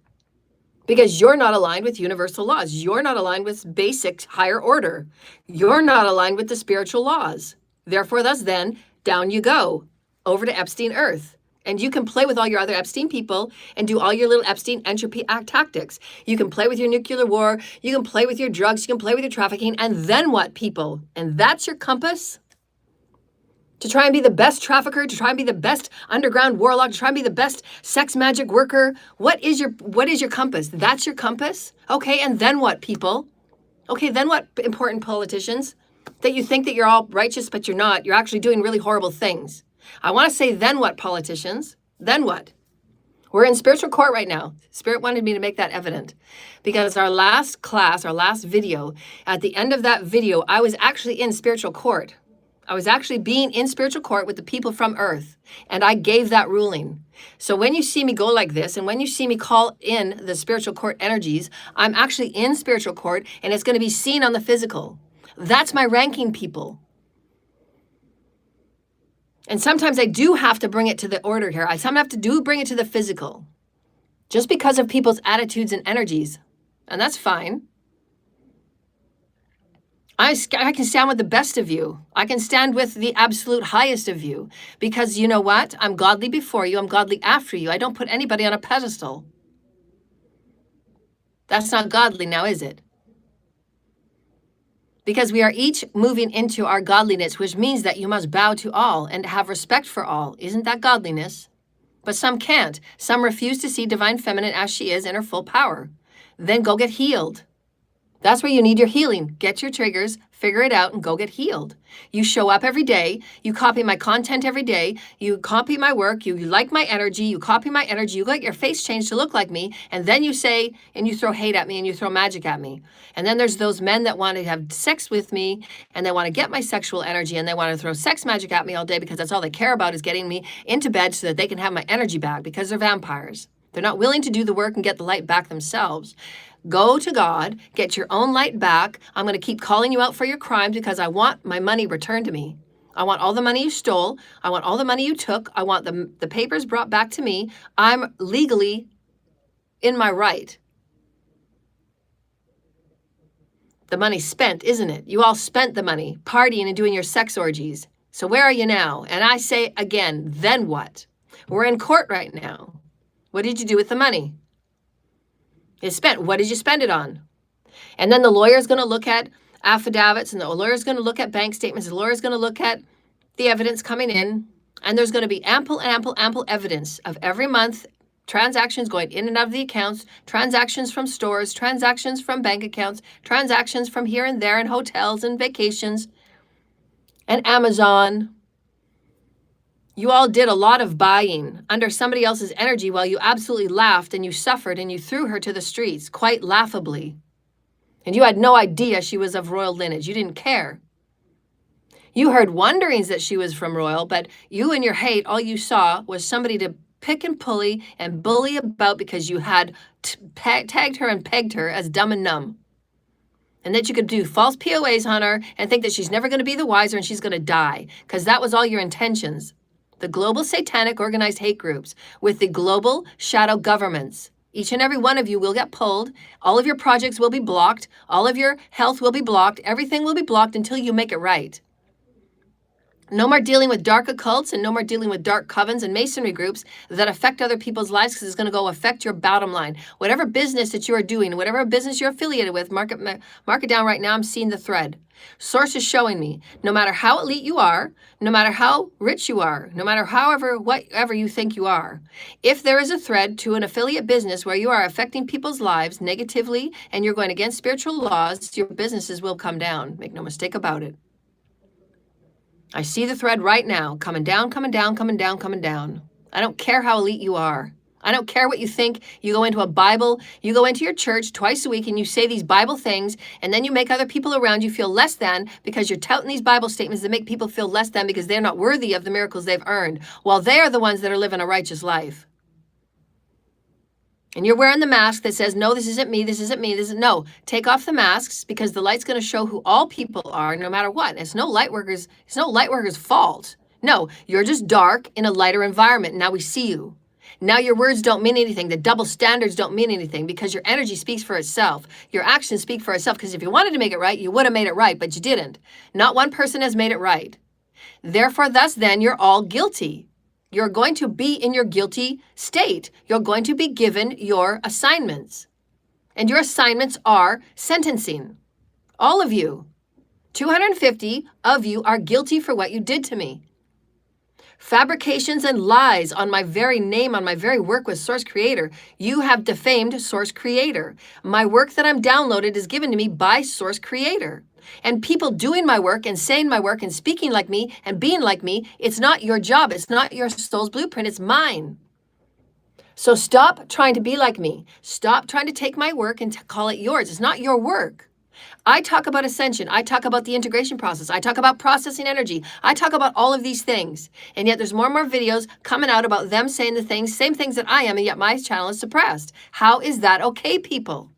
because you're not aligned with universal laws. You're not aligned with basic higher order. You're not aligned with the spiritual laws. Therefore, thus then, down you go over to Epstein Earth. And you can play with all your other Epstein people and do all your little Epstein entropy tactics. You can play with your nuclear war. You can play with your drugs. You can play with your trafficking. And then what, people? And that's your compass? To try and be the best trafficker, to try and be the best underground warlock, to try and be the best sex magic worker. What is your compass? That's your compass? Okay, and then what, people? Okay, then what, important politicians? That you think that you're all righteous, but you're not. You're actually doing really horrible things. I want to say, then what, politicians? Then what? We're in spiritual court right now. Spirit wanted me to make that evident because our last class, our last video, at the end of that video, I was actually in spiritual court. I was actually being in spiritual court with the people from earth, and I gave that ruling. So when you see me go like this, and when you see me call in the spiritual court energies, I'm actually in spiritual court, and it's going to be seen on the physical. That's my ranking, people. And sometimes I do have to bring it to the order here. I sometimes have to bring it to the physical, just because of people's attitudes and energies. And that's fine. I can stand with the best of you. I can stand with the absolute highest of you. Because you know what? I'm godly before you. I'm godly after you. I don't put anybody on a pedestal. That's not godly now, is it? Because we are each moving into our godliness, which means that you must bow to all and have respect for all. Isn't that godliness? But some can't. Some refuse to see divine feminine as she is in her full power. Then go get healed. That's where you need your healing. Get your triggers, figure it out, and go get healed. You show up every day. You copy my content every day. You copy my work. You like my energy. You copy my energy. You get your face changed to look like me. And then you say, and you throw hate at me, and you throw magic at me. And then there's those men that want to have sex with me, and they want to get my sexual energy, and they want to throw sex magic at me all day because that's all they care about is getting me into bed so that they can have my energy back because they're vampires. They're not willing to do the work and get the light back themselves. Go to God, get your own light back. I'm going to keep calling you out for your crimes because I want my money returned to me. I want all the money you stole. I want all the money you took. I want the papers brought back to me. I'm legally in my right. The money's spent, isn't it? You all spent the money partying and doing your sex orgies. So where are you now? And I say again, then what? We're in court right now. What did you do with the money? It's spent. What did you spend it on? And then the lawyer's going to look at affidavits, and the lawyer's going to look at bank statements. The lawyer's going to look at the evidence coming in, and there's going to be ample evidence of every month transactions going in and out of the accounts, transactions from stores, transactions from bank accounts, transactions from here and there and hotels and vacations and Amazon. You all did a lot of buying under somebody else's energy while you absolutely laughed and you suffered and you threw her to the streets quite laughably. And you had no idea she was of royal lineage. You didn't care. You heard wonderings that she was from royal, but you and your hate, all you saw was somebody to pick and pulley and bully about because you had tagged her and pegged her as dumb and numb. And that you could do false POAs on her and think that she's never going to be the wiser and she's going to die because that was all your intentions. The global satanic organized hate groups with the global shadow governments. Each and every one of you will get pulled. All of your projects will be blocked. All of your health will be blocked. Everything will be blocked until you make it right. No more dealing with dark occults and no more dealing with dark covens and masonry groups that affect other people's lives because it's going to go affect your bottom line. Whatever business that you are doing, whatever business you're affiliated with, mark it down right now. I'm seeing the thread. Source is showing me, no matter how elite you are, no matter how rich you are, no matter whatever you think you are, if there is a thread to an affiliate business where you are affecting people's lives negatively and you're going against spiritual laws, your businesses will come down. Make no mistake about it. I see the thread right now, coming down, coming down, coming down, coming down. I don't care how elite you are. I don't care what you think. You go into you go into your church twice a week and you say these Bible things, and then you make other people around you feel less than because you're touting these Bible statements that make people feel less than because they're not worthy of the miracles they've earned, while they are the ones that are living a righteous life. And you're wearing the mask that says, no, this isn't me, this isn't me, this isn't. No, take off the masks because the light's going to show who all people are no matter what. It's no light workers' fault. No, you're just dark in a lighter environment. Now we see you. Now your words don't mean anything. The double standards don't mean anything because your energy speaks for itself. Your actions speak for itself because if you wanted to make it right, you would have made it right, but you didn't. Not one person has made it right. Therefore, thus then, you're all guilty. You're going to be in your guilty state. You're going to be given your assignments. And your assignments are sentencing. All of you. 250 of you are guilty for what you did to me. Fabrications and lies on my very name, on my very work with Source Creator. You have defamed Source Creator. My work that I'm downloaded is given to me by Source Creator. And people doing my work and saying my work and speaking like me and being like me, it's not your job. It's not your soul's blueprint. It's mine. So stop trying to be like me. Stop trying to take my work and call it yours. It's not your work. I talk about ascension. I talk about the integration process. I talk about processing energy. I talk about all of these things. And yet there's more and more videos coming out about them saying the things, same things that I am, and yet my channel is suppressed. How is that okay, people?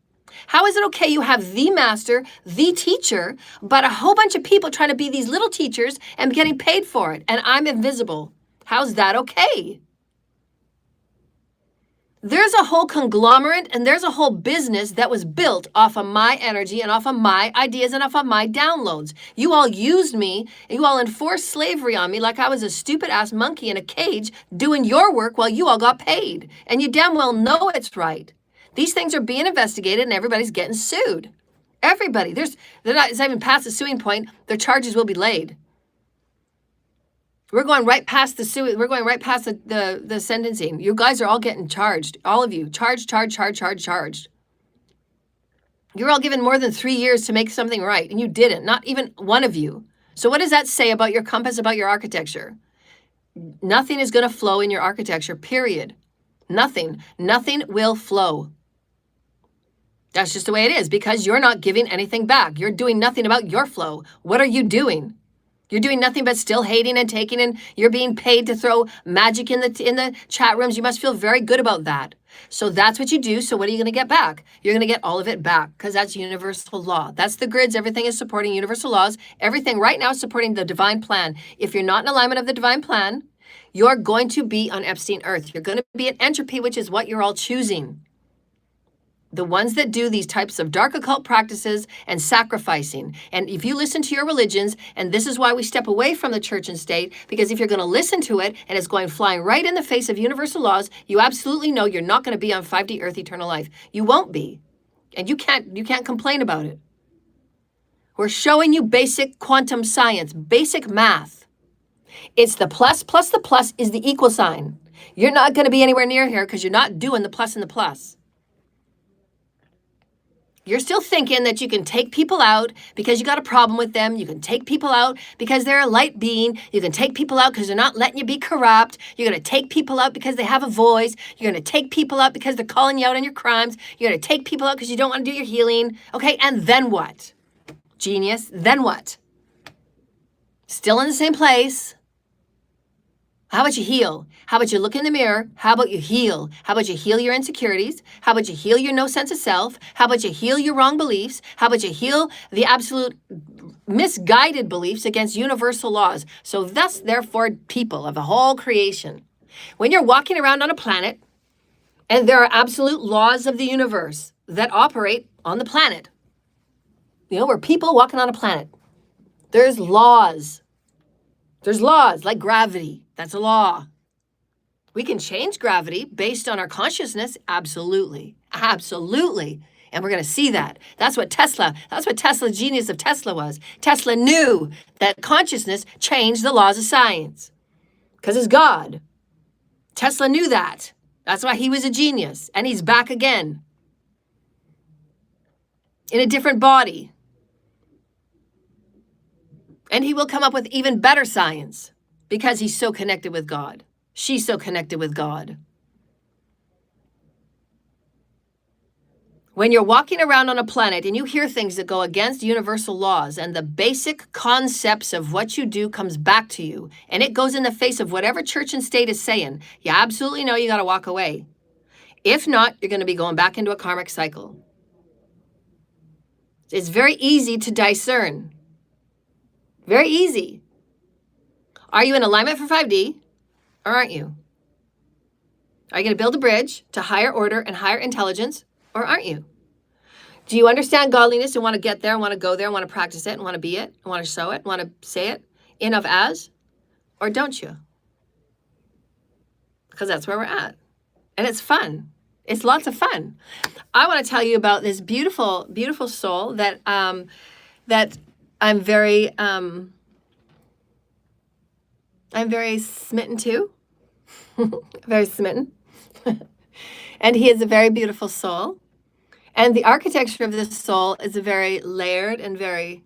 How is it okay you have the master, the teacher, but a whole bunch of people trying to be these little teachers and getting paid for it, and I'm invisible? How's that okay? There's a whole conglomerate and there's a whole business that was built off of my energy and off of my ideas and off of my downloads. You all used me, and you all enforced slavery on me like I was a stupid ass monkey in a cage doing your work while you all got paid. And you damn well know it's right. These things are being investigated and everybody's getting sued. Everybody. They're not even past the suing point. Their charges will be laid. We're going right past we're going right past the sentencing. You guys are all getting charged. All of you. Charged. You're all given more than 3 years to make something right, and you didn't. Not even one of you. So what does that say about your compass, about your architecture? Nothing is going to flow in your architecture, period. Nothing. Nothing will flow. That's just the way it is, because you're not giving anything back. You're doing nothing about your flow. What are you doing? You're doing nothing but still hating and taking, and you're being paid to throw magic in the chat rooms. You must feel very good about that. So that's what you do. So what are you going to get back? You're going to get all of it back, because that's universal law. That's the grids. Everything is supporting universal laws. Everything right now is supporting the divine plan. If you're not in alignment of the divine plan, you're going to be on Epstein Earth. You're going to be in entropy, which is what you're all choosing. The ones that do these types of dark occult practices and sacrificing. And if you listen to your religions, and this is why we step away from the church and state, because if you're going to listen to it and it's going flying right in the face of universal laws, you absolutely know you're not going to be on 5D Earth eternal life. You won't be. And you can't complain about it. We're showing you basic quantum science, basic math. It's the plus the plus is the equal sign. You're not going to be anywhere near here because you're not doing the plus and the plus. You're still thinking that you can take people out because you got a problem with them. You can take people out because they're a light being. You can take people out because they're not letting you be corrupt. You're going to take people out because they have a voice. You're going to take people out because they're calling you out on your crimes. You're going to take people out because you don't want to do your healing. Okay, and then what? Genius, then what? Still in the same place. How about you heal? How about you look in the mirror? How about you heal? How about you heal your insecurities? How about you heal your no sense of self? How about you heal your wrong beliefs? How about you heal the absolute misguided beliefs against universal laws? So thus, therefore, people of the whole creation. When you're walking around on a planet and there are absolute laws of the universe that operate on the planet, we're people walking on a planet. There's laws. There's laws like gravity. That's a law. We can change gravity based on our consciousness. Absolutely. Absolutely. And we're going to see that. That's what Tesla genius of Tesla was. Tesla knew that consciousness changed the laws of science because it's God. Tesla knew that. That's why he was a genius. And he's back again in a different body. And he will come up with even better science because he's so connected with God. She's so connected with God. When you're walking around on a planet and you hear things that go against universal laws and the basic concepts of what you do comes back to you and it goes in the face of whatever church and state is saying, you absolutely know you got to walk away. If not, you're going to be going back into a karmic cycle. It's very easy to discern. Very easy. Are you in alignment for 5D or aren't you? Are you going to build a bridge to higher order and higher intelligence or aren't you? Do you understand godliness and want to get there and want to go there and want to practice it and want to be it and want to show it, want to say it in of as, or don't you? Because that's where we're at. And it's fun. It's lots of fun. I want to tell you about this beautiful, beautiful soul that that I'm very smitten to, very smitten. And he is a very beautiful soul. And the architecture of this soul is a very layered and very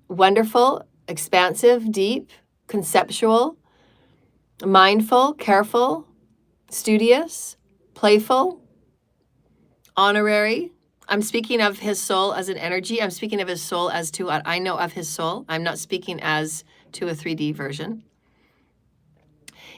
wonderful, expansive, deep, conceptual, mindful, careful, studious, playful, honorary. I'm speaking of his soul as an energy. I'm speaking of his soul as to what I know of his soul. I'm not speaking as to a 3D version.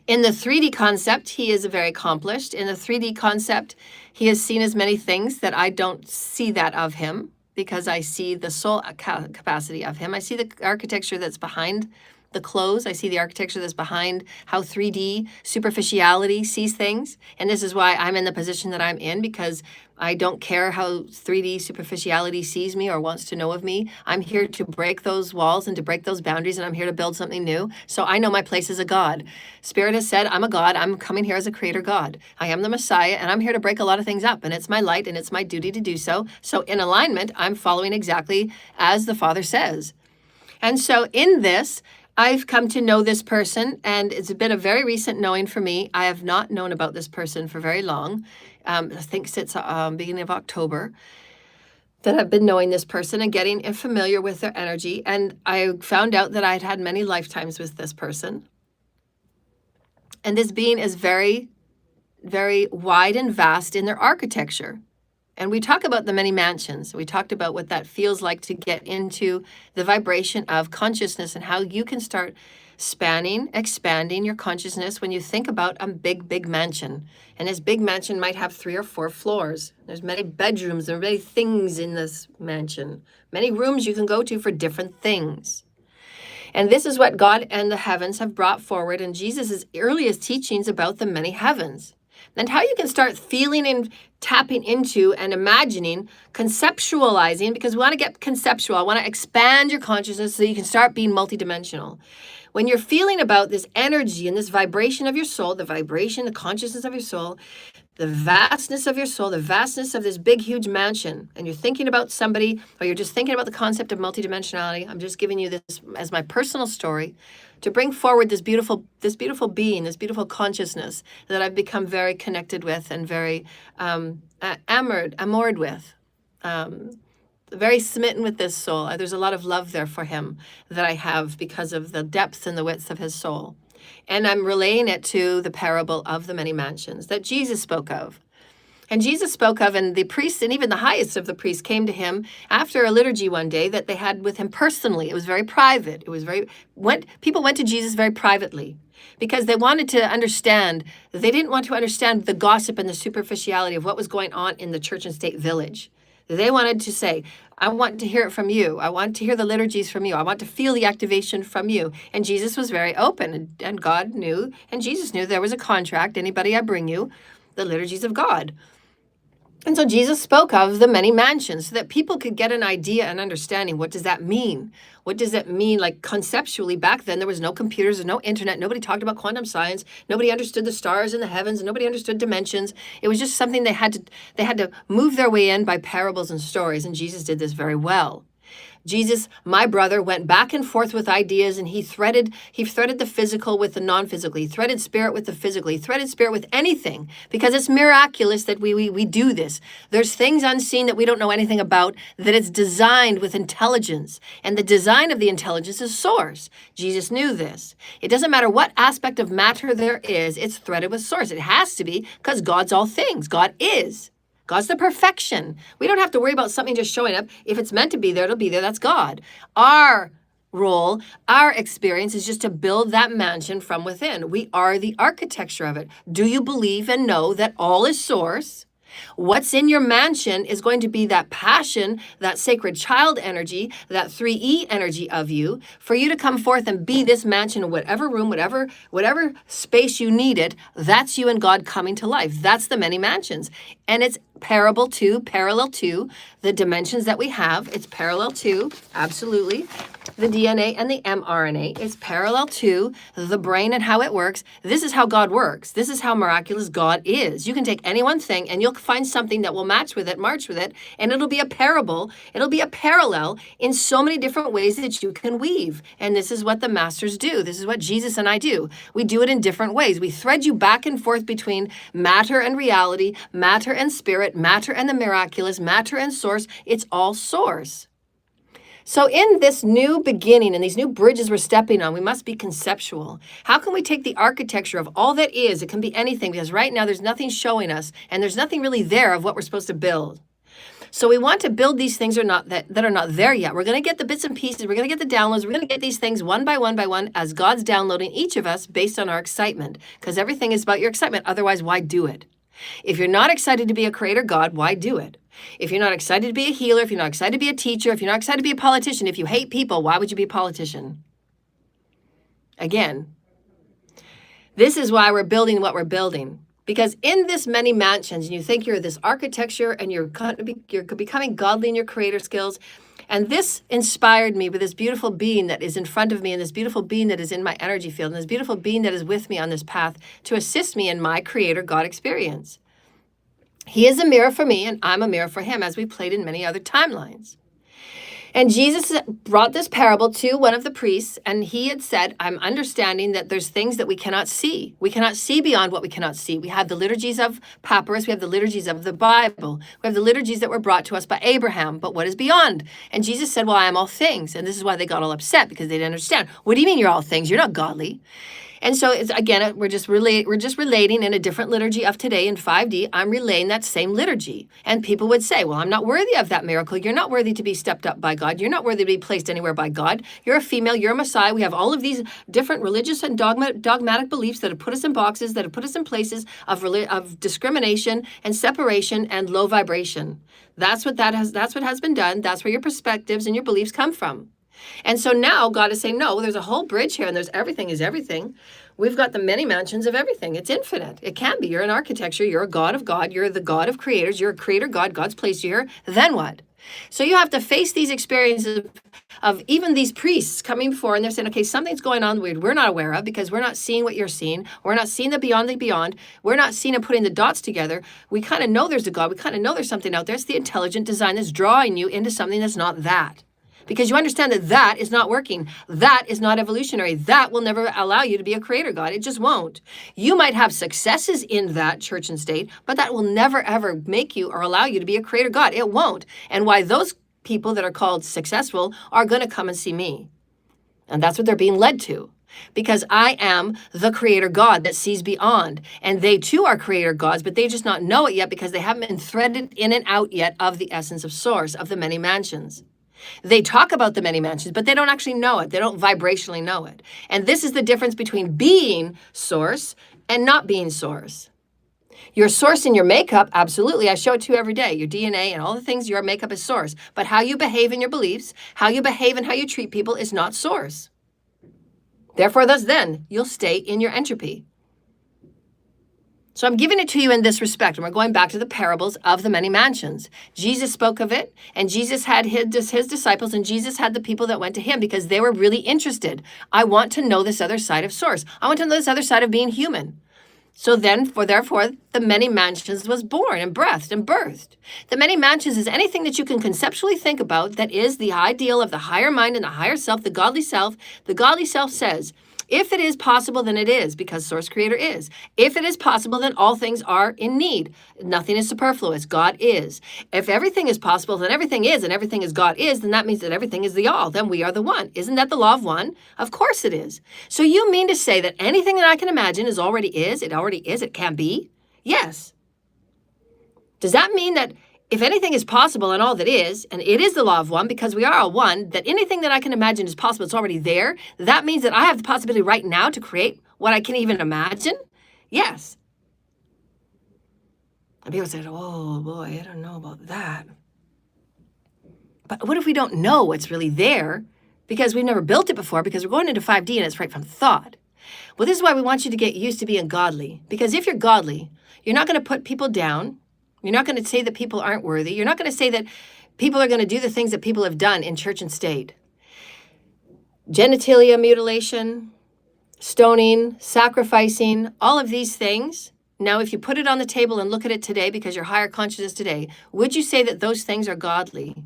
In the 3D concept, he is very accomplished. In the 3D concept, he has seen as many things that I don't see that of him, because I see the soul capacity of him. I see the architecture that's behind the clothes. I see the architecture that's behind how 3D superficiality sees things. And this is why I'm in the position that I'm in, because I don't care how 3D superficiality sees me or wants to know of me. I'm here to break those walls and to break those boundaries, and I'm here to build something new. So I know my place as a God. Spirit has said, I'm a God. I'm coming here as a creator God. I am the Messiah, and I'm here to break a lot of things up, and it's my light, and it's my duty to do so. So in alignment, I'm following exactly as the Father says. And so in this, I've come to know this person, and it's been a very recent knowing for me. I have not known about this person for very long. I think since beginning of October that I've been knowing this person and getting familiar with their energy. And I found out that I'd had many lifetimes with this person. And this being is very, very wide and vast in their architecture. And we talk about the many mansions. We talked about what that feels like to get into the vibration of consciousness and how you can start expanding your consciousness when you think about a big, big mansion. And this big mansion might have 3 or 4 floors. There's many bedrooms, there are many things in this mansion, many rooms you can go to for different things. And this is what God and the heavens have brought forward in Jesus' earliest teachings about the many heavens. And how you can start feeling and tapping into and imagining, conceptualizing, because we want to get conceptual. I want to expand your consciousness so you can start being multidimensional. When you're feeling about this energy and this vibration of your soul, the vibration, the consciousness of your soul, the vastness of your soul, the vastness of this big, huge mansion, and you're thinking about somebody, or you're just thinking about the concept of multidimensionality, I'm just giving you this as my personal story to bring forward this beautiful being, this beautiful consciousness that I've become very connected with and very amored with. Very smitten with this soul. There's a lot of love there for him that I have because of the depth and the width of his soul. And I'm relaying it to the parable of the many mansions that Jesus spoke of. And Jesus spoke of, and the priests, and even the highest of the priests, came to him after a liturgy one day that they had with him personally. It was very private. People went to Jesus very privately because they wanted to understand. They didn't want to understand the gossip and the superficiality of what was going on in the church and state village. They wanted to say, I want to hear it from you. I want to hear the liturgies from you. I want to feel the activation from you. And Jesus was very open, and God knew, and Jesus knew there was a contract. Anybody I bring you, the liturgies of God. And so Jesus spoke of the many mansions so that people could get an idea and understanding. What does that mean? What does that mean? Like conceptually, back then, there was no computers, there's no internet. Nobody talked about quantum science. Nobody understood the stars in the heavens. Nobody understood dimensions. It was just something they had to move their way in by parables and stories. And Jesus did this very well. Jesus, my brother, went back and forth with ideas, and he threaded the physical with the non-physical. He threaded spirit with the physical. He threaded spirit with anything, because it's miraculous that we do this. There's things unseen that we don't know anything about, that it's designed with intelligence, and the design of the intelligence is source. Jesus knew this. It doesn't matter what aspect of matter there is, it's threaded with source. It has to be, because God's all things. God is. God's the perfection. We don't have to worry about something just showing up. If it's meant to be there, it'll be there. That's God. Our role, our experience is just to build that mansion from within. We are the architecture of it. Do you believe and know that all is source? What's in your mansion is going to be that passion, that sacred child energy, that 3E energy of you, for you to come forth and be this mansion in whatever room, whatever space you need it. That's you and God coming to life. That's the many mansions. And it's parallel to the dimensions that we have. It's parallel to, absolutely, the DNA and the mRNA. It's parallel to the brain and how it works. This is how God works. This is how miraculous God is. You can take any one thing and you'll find something that will match with it, march with it, and it'll be a parable. It'll be a parallel in so many different ways that you can weave. And this is what the masters do. This is what Jesus and I do. We do it in different ways. We thread you back and forth between matter and reality, matter and spirit, matter and the miraculous, matter and source. It's all source. So in this new beginning and these new bridges we're stepping on, we must be conceptual. How can we take the architecture of all that is? It can be anything, because right now there's nothing showing us and there's nothing really there of what we're supposed to build. So we want to build these things that are not there yet. We're going to get the bits and pieces. We're going to get the downloads. We're going to get these things one by one as God's downloading each of us based on our excitement, because everything is about your excitement. Otherwise, why do it? If you're not excited to be a creator God, why do it? If you're not excited to be a healer, if you're not excited to be a teacher, if you're not excited to be a politician, if you hate people, why would you be a politician? Again, this is why we're building what we're building. Because in this many mansions, and you think you're this architecture and you're becoming godly in your creator skills. And this inspired me with this beautiful being that is in front of me, and this beautiful being that is in my energy field, and this beautiful being that is with me on this path to assist me in my creator God experience. He is a mirror for me, and I'm a mirror for him, as we played in many other timelines. And Jesus brought this parable to one of the priests, and he had said, I'm understanding that there's things that we cannot see. We cannot see beyond what we cannot see. We have the liturgies of papyrus. We have the liturgies of the Bible. We have the liturgies that were brought to us by Abraham. But what is beyond? And Jesus said, well, I am all things. And this is why they got all upset, because they didn't understand. What do you mean you're all things? You're not godly. And so it's, again, we're just relating in a different liturgy of today in 5D. I'm relaying that same liturgy. And people would say, well, I'm not worthy of that miracle. You're not worthy to be stepped up by God. You're not worthy to be placed anywhere by God. You're a female. You're a Messiah. We have all of these different religious and dogmatic beliefs that have put us in boxes, that have put us in places of discrimination and separation and low vibration. That's what has been done. That's where your perspectives and your beliefs come from. And so now God is saying, no, there's a whole bridge here, and there's everything is everything. We've got the many mansions of everything. It's infinite. It can be. You're an architecture. You're a God of God. You're the God of creators. You're a creator God. God's placed you here. Then what? So you have to face these experiences of even these priests coming before, and they're saying, okay, something's going on we're not aware of, because we're not seeing what you're seeing. We're not seeing the beyond. We're not seeing and putting the dots together. We kind of know there's a God. We kind of know there's something out there. It's the intelligent design that's drawing you into something that's not that. Because you understand that is not working. That is not evolutionary. That will never allow you to be a creator God. It just won't. You might have successes in that church and state, but that will never, ever make you or allow you to be a creator God. It won't. And why those people that are called successful are going to come and see me. And that's what they're being led to. Because I am the creator God that sees beyond. And they too are creator gods, but they just not know it yet because they haven't been threaded in and out yet of the essence of source, of the many mansions. They talk about the many mansions, but they don't actually know it. They don't vibrationally know it. And this is the difference between being source and not being source. Your source in your makeup, absolutely. I show it to you every day. Your DNA and all the things, your makeup is source. But how you behave in your beliefs, how you behave and how you treat people is not source. Therefore, thus then, you'll stay in your entropy. So I'm giving it to you in this respect, and we're going back to the parables of the many mansions. Jesus spoke of it, and Jesus had his disciples, and Jesus had the people that went to him because they were really interested. I want to know this other side of source. I want to know this other side of being human. So therefore, the many mansions was born and breathed and birthed. The many mansions is anything that you can conceptually think about that is the ideal of the higher mind and the higher self, the godly self. The godly self says, if it is possible, then it is, because Source Creator is. If it is possible, then all things are in need. Nothing is superfluous. God is. If everything is possible, then everything is, and everything is God is, then that means that everything is the all. Then we are the one. Isn't that the law of one? Of course it is. So you mean to say that anything that I can imagine is already is? It already is? It can be? Yes. Does that mean that if anything is possible and all that is, and it is the law of one because we are all one, that anything that I can imagine is possible, it's already there, that means that I have the possibility right now to create what I can even imagine? Yes. And people say, oh boy, I don't know about that. But what if we don't know what's really there because we've never built it before, because we're going into 5D and it's right from thought? Well, this is why we want you to get used to being godly. Because if you're godly, you're not going to put people down. You're not going to say that people aren't worthy. You're not going to say that people are going to do the things that people have done in church and state. Genitalia mutilation, stoning, sacrificing, all of these things. Now, if you put it on the table and look at it today because your higher consciousness today, would you say that those things are godly?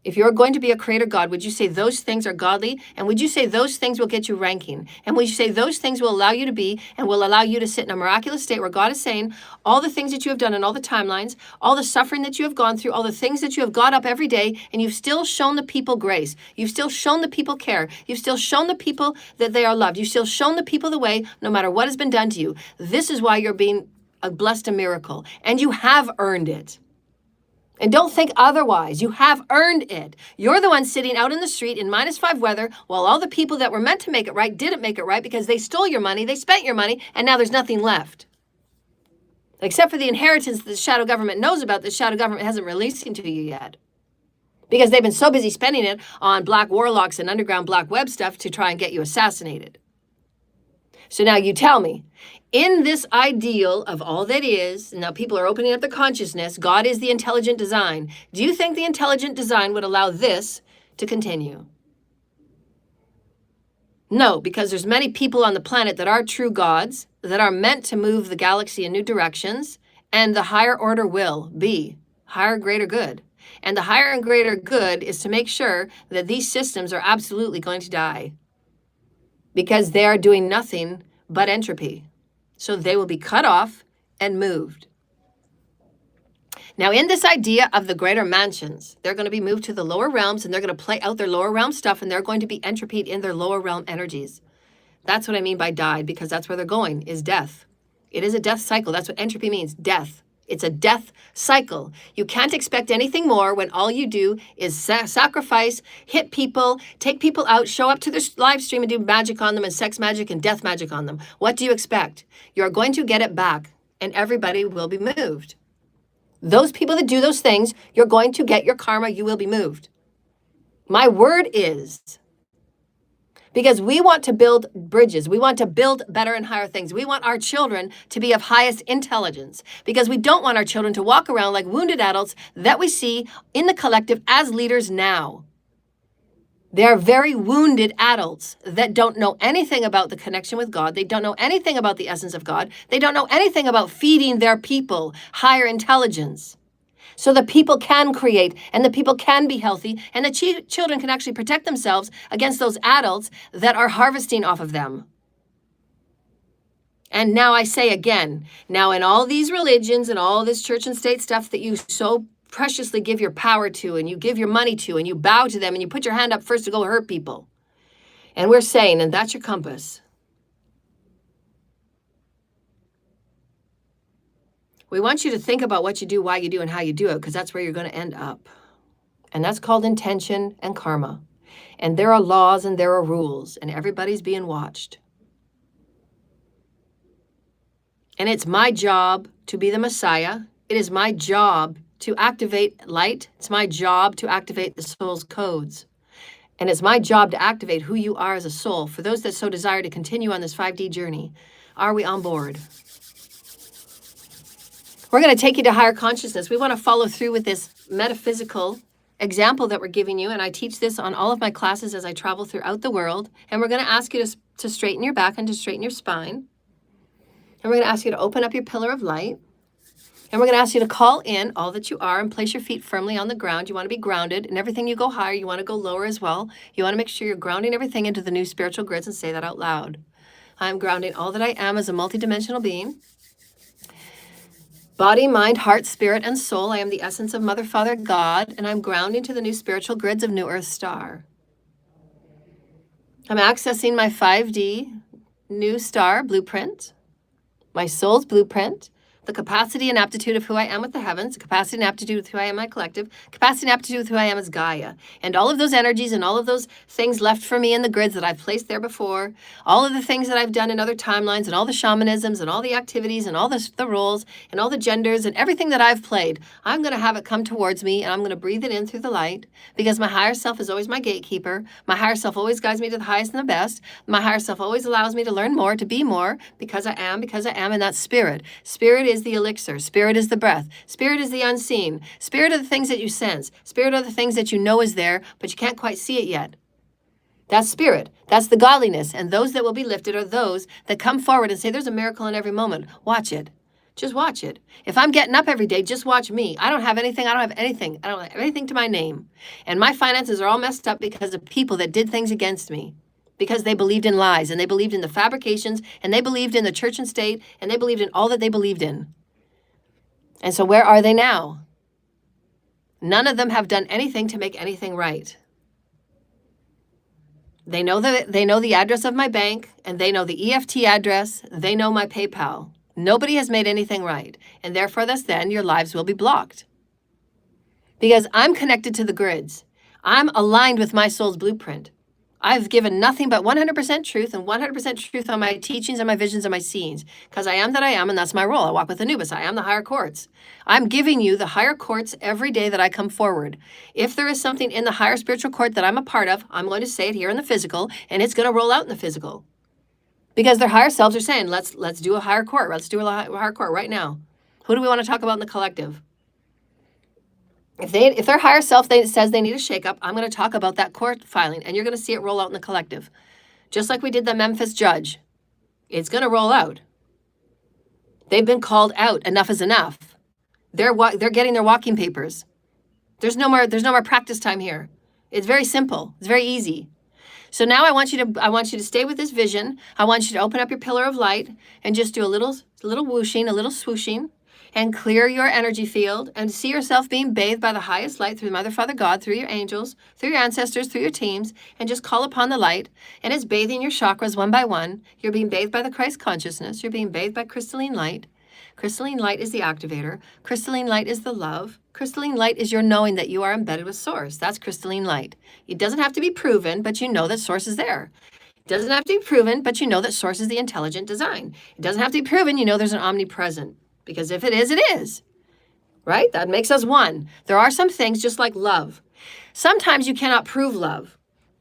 If you're going to be a creator God, would you say those things are godly? And would you say those things will get you ranking? And would you say those things will allow you to be and will allow you to sit in a miraculous state where God is saying all the things that you have done in all the timelines, all the suffering that you have gone through, all the things that you have got up every day, and you've still shown the people grace. You've still shown the people care. You've still shown the people that they are loved. You've still shown the people the way, no matter what has been done to you. This is why you're being blessed a miracle. And you have earned it. And don't think otherwise. You have earned it. You're the one sitting out in the street in -5 weather while all the people that were meant to make it right didn't make it right because they stole your money, they spent your money, and now there's nothing left. Except for the inheritance that the shadow government knows about, the shadow government hasn't released to you yet. Because they've been so busy spending it on black warlocks and underground black web stuff to try and get you assassinated. So now you tell me, in this ideal of all that is, now people are opening up the consciousness, God is the intelligent design. Do you think the intelligent design would allow this to continue? No, because there's many people on the planet that are true gods, that are meant to move the galaxy in new directions, and the higher order will be higher, greater good. And the higher and greater good is to make sure that these systems are absolutely going to die because they are doing nothing but entropy. So they will be cut off and moved. Now, in this idea of the greater mansions, they're going to be moved to the lower realms and they're going to play out their lower realm stuff and they're going to be entropied in their lower realm energies. That's what I mean by died, because that's where they're going, is death. It is a death cycle. That's what entropy means, death. It's a death cycle. You can't expect anything more when all you do is sacrifice, hit people, take people out, show up to this live stream and do magic on them and sex magic and death magic on them. What do you expect? You're going to get it back and everybody will be moved. Those people that do those things, you're going to get your karma, you will be moved. My word is, because we want to build bridges. We want to build better and higher things. We want our children to be of highest intelligence because we don't want our children to walk around like wounded adults that we see in the collective as leaders now. They are very wounded adults that don't know anything about the connection with God. They don't know anything about the essence of God. They don't know anything about feeding their people higher intelligence. So the people can create and the people can be healthy and the children can actually protect themselves against those adults that are harvesting off of them. And now I say again, now in all these religions and all this church and state stuff that you so preciously give your power to and you give your money to and you bow to them and you put your hand up first to go hurt people. And we're saying, and that's your compass. We want you to think about what you do, why you do, and how you do it, because that's where you're going to end up. And that's called intention and karma. And there are laws and there are rules, and everybody's being watched. And it's my job to be the Messiah. It is my job to activate light. It's my job to activate the soul's codes. And it's my job to activate who you are as a soul. For those that so desire to continue on this 5D journey, are we on board? We're going to take you to higher consciousness. We want to follow through with this metaphysical example that we're giving you. And I teach this on all of my classes as I travel throughout the world. And we're going to ask you to straighten your back and to straighten your spine. And we're going to ask you to open up your pillar of light. And we're going to ask you to call in all that you are and place your feet firmly on the ground. You want to be grounded. And everything you go higher, you want to go lower as well. You want to make sure you're grounding everything into the new spiritual grids and say that out loud. I'm grounding all that I am as a multidimensional being. Body, mind, heart, spirit, and soul. I am the essence of Mother, Father, God, and I'm grounding to the new spiritual grids of New Earth Star. I'm accessing my 5D New Star blueprint, my soul's blueprint, the capacity and aptitude of who I am with the heavens, the capacity and aptitude with who I am my collective, capacity and aptitude with who I am as Gaia. And all of those energies and all of those things left for me in the grids that I've placed there before, all of the things that I've done in other timelines and all the shamanisms and all the activities and all the roles and all the genders and everything that I've played, I'm going to have it come towards me and I'm going to breathe it in through the light because my higher self is always my gatekeeper. My higher self always guides me to the highest and the best. My higher self always allows me to learn more, to be more because I am, and that's spirit. Spirit is the elixir. Spirit is the breath. Spirit is the unseen. Spirit are the things that you sense. Spirit are the things that you know is there, but you can't quite see it yet. That's spirit. That's the godliness. And those that will be lifted are those that come forward and say, there's a miracle in every moment. Watch it. Just watch it. If I'm getting up every day, just watch me. I don't have anything. I don't have anything. I don't have anything to my name. And my finances are all messed up because of people that did things against me. Because they believed in lies, and they believed in the fabrications, and they believed in the church and state, and they believed in all that they believed in. And so where are they now? None of them have done anything to make anything right. They know the address of my bank, and they know the EFT address. They know my PayPal. Nobody has made anything right, and therefore thus then your lives will be blocked. Because I'm connected to the grids. I'm aligned with my soul's blueprint. I've given nothing but 100% truth and 100% truth on my teachings and my visions and my scenes, because I am that I am, and that's my role. I walk with Anubis. I am the higher courts. I'm giving you the higher courts every day that I come forward. If there is something in the higher spiritual court that I'm a part of, I'm going to say it here in the physical, and it's going to roll out in the physical. Because their higher selves are saying, let's do a higher court. Let's do a higher court right now. Who do we want to talk about in the collective? If their higher self says they need a shakeup, I'm going to talk about that court filing, and you're going to see it roll out in the collective. Just like we did the Memphis judge. It's going to roll out. They've been called out. Enough is enough. They're getting their walking papers. There's no more practice time here. It's very simple. It's very easy. So now I want you to stay with this vision. I want you to open up your pillar of light and just do a little whooshing, a little swooshing, and clear your energy field and see yourself being bathed by the highest light through Mother, Father, God, through your angels, through your ancestors, through your teams, and just call upon the light. And it's bathing your chakras one by one. You're being bathed by the Christ consciousness. You're being bathed by crystalline light. Crystalline light is the activator. Crystalline light is the love. Crystalline light is your knowing that you are embedded with Source. That's crystalline light. It doesn't have to be proven, but you know that Source is there. It doesn't have to be proven, but you know that Source is the intelligent design. It doesn't have to be proven, you know there's an omnipresent. Because if it is, right? That makes us one. There are some things just like love. Sometimes you cannot prove love.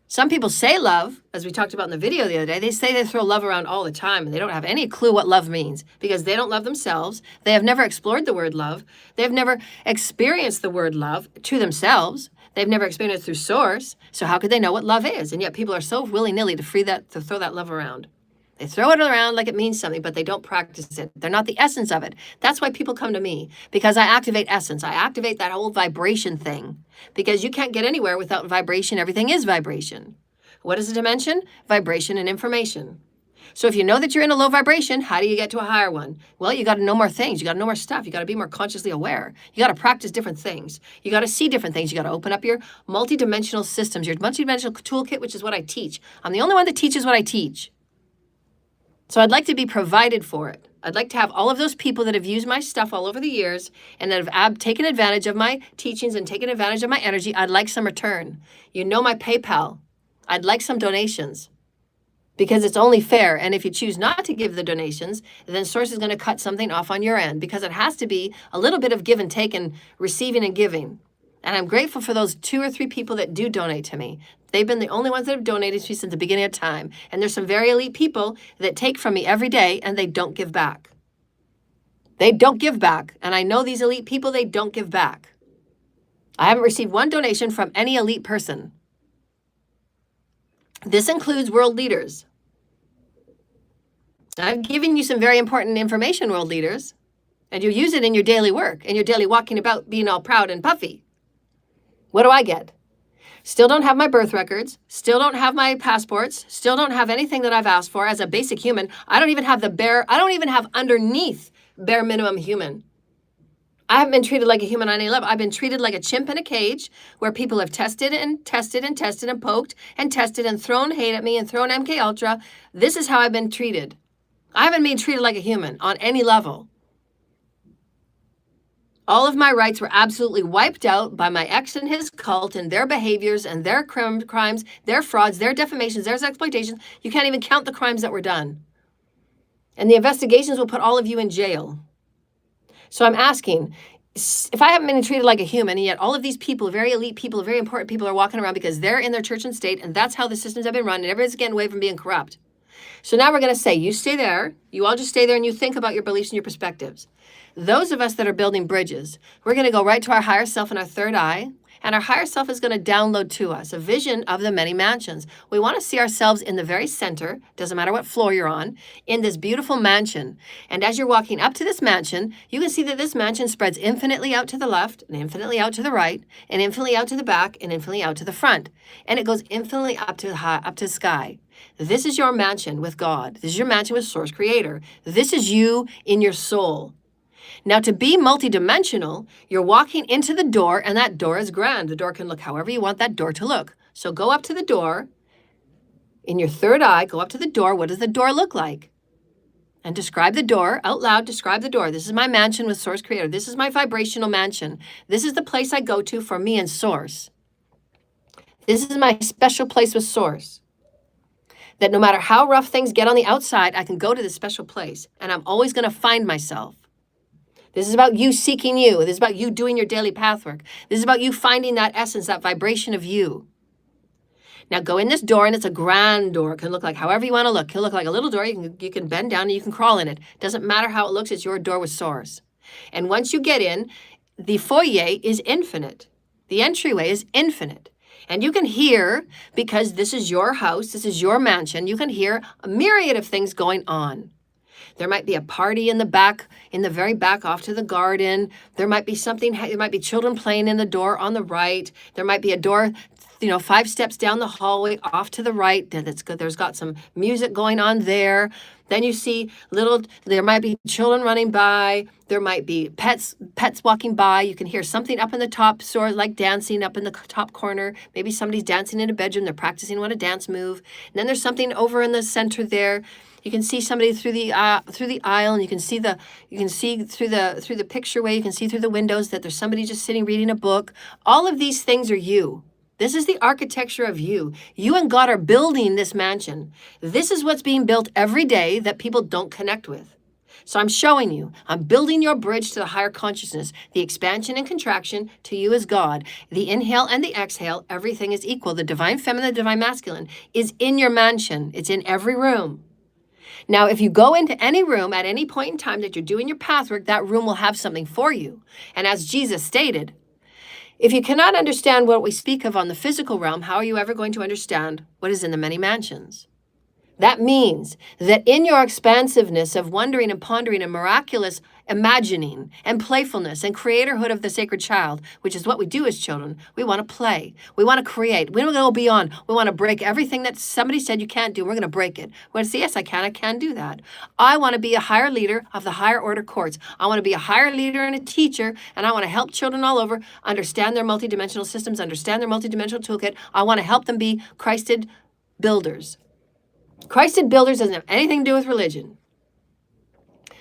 Some people say love, as we talked about in the video the other day, they say they throw love around all the time and they don't have any clue what love means because they don't love themselves. They have never explored the word love. They've never experienced the word love to themselves. They've never experienced it through Source. So how could they know what love is? And yet people are so willy-nilly to throw that love around. They throw it around like it means something, but they don't practice it. They're not the essence of it. That's why people come to me, because I activate essence. I activate that whole vibration thing, because you can't get anywhere without vibration. Everything is vibration. What is a dimension? Vibration and information. So if you know that you're in a low vibration, how do you get to a higher one? Well, you got to know more things. You got to know more stuff. You got to be more consciously aware. You got to practice different things. You got to see different things. You got to open up your multi-dimensional systems, your multi-dimensional toolkit, which is what I teach. I'm the only one that teaches what I teach. So I'd like to be provided for it. I'd like to have all of those people that have used my stuff all over the years and that have taken advantage of my teachings and taken advantage of my energy. I'd like some return. You know my PayPal. I'd like some donations because it's only fair. And if you choose not to give the donations, then Source is going to cut something off on your end because it has to be a little bit of give and take and receiving and giving. And I'm grateful for those 2 or 3 people that do donate to me. They've been the only ones that have donated to me since the beginning of time. And there's some very elite people that take from me every day and they don't give back. They don't give back. And I know these elite people, they don't give back. I haven't received one donation from any elite person. This includes world leaders. I've given you some very important information, world leaders, and you use it in your daily work and your daily walking about being all proud and puffy. What do I get? Still don't have my birth records, still don't have my passports, still don't have anything that I've asked for as a basic human. I don't even have underneath bare minimum human. I haven't been treated like a human on any level. I've been treated like a chimp in a cage where people have tested and tested and tested and poked and tested and thrown hate at me and thrown MK Ultra. This is how I've been treated. I haven't been treated like a human on any level. All of my rights were absolutely wiped out by my ex and his cult and their behaviors and their crimes, their frauds, their defamations, their exploitations. You can't even count the crimes that were done. And the investigations will put all of you in jail. So I'm asking, if I haven't been treated like a human, and yet all of these people, very elite people, very important people are walking around because they're in their church and state, and that's how the systems have been run, and everybody's getting away from being corrupt. So now we're going to say, you stay there, you all just stay there and you think about your beliefs and your perspectives. Those of us that are building bridges, we're going to go right to our higher self and our third eye, And our higher self is going to download to us a vision of the many mansions. We want to see ourselves in the very center, doesn't matter what floor you're on, in this beautiful mansion. And as you're walking up to this mansion, you can see that this mansion spreads infinitely out to the left, and infinitely out to the right, and infinitely out to the back, and infinitely out to the front. And it goes infinitely up to the sky. This is your mansion with God. This is your mansion with Source Creator. This is you in your soul. Now, to be multidimensional, you're walking into the door, and that door is grand. The door can look however you want that door to look. So go up to the door. In your third eye, go up to the door. What does the door look like? And describe the door out loud. Describe the door. This is my mansion with Source Creator. This is my vibrational mansion. This is the place I go to for me and Source. This is my special place with Source. That no matter how rough things get on the outside, I can go to this special place, and I'm always going to find myself. This is about you seeking you. This is about you doing your daily path work. This is about you finding that essence, that vibration of you. Now go in this door, and it's a grand door. It can look like however you want to look. It can look like a little door. You can bend down and you can crawl in it. Doesn't matter how it looks. It's your door with Source. And once you get in, the foyer is infinite. The entryway is infinite. And you can hear, because this is your house, this is your mansion, you can hear a myriad of things going on. There might be a party in the back, in the very back off to the garden. There might be something, there might be children playing in the door on the right. There might be a door, 5 steps down the hallway off to the right. That's good. There's got some music going on there. Then you see there might be children running by. There might be pets walking by. You can hear something up in the top, sort of like dancing up in the top corner. Maybe somebody's dancing in a bedroom. They're practicing what a dance move. And then there's something over in the center there. You can see somebody through the aisle, and you can see through the pictureway. You can see through the windows that there's somebody just sitting reading a book. All of these things are you. This is the architecture of you. You and God are building this mansion. This is what's being built every day that people don't connect with. So I'm showing you. I'm building your bridge to the higher consciousness, the expansion and contraction to you as God. The inhale and the exhale, everything is equal. The divine feminine, the divine masculine is in your mansion. It's in every room. Now, if you go into any room at any point in time that you're doing your path work, that room will have something for you. And as Jesus stated, if you cannot understand what we speak of on the physical realm, how are you ever going to understand what is in the many mansions? That means that in your expansiveness of wondering and pondering and miraculous imagining and playfulness and creatorhood of the sacred child, which is what we do as children, we want to play. We want to create. We don't go beyond. We want to break everything that somebody said you can't do. We're going to break it. We want to say, yes, I can do that. I want to be a higher leader of the higher order courts. I want to be a higher leader and a teacher, and I want to help children all over understand their multidimensional systems, understand their multidimensional toolkit. I want to help them be Christed builders. Christed builders doesn't have anything to do with religion.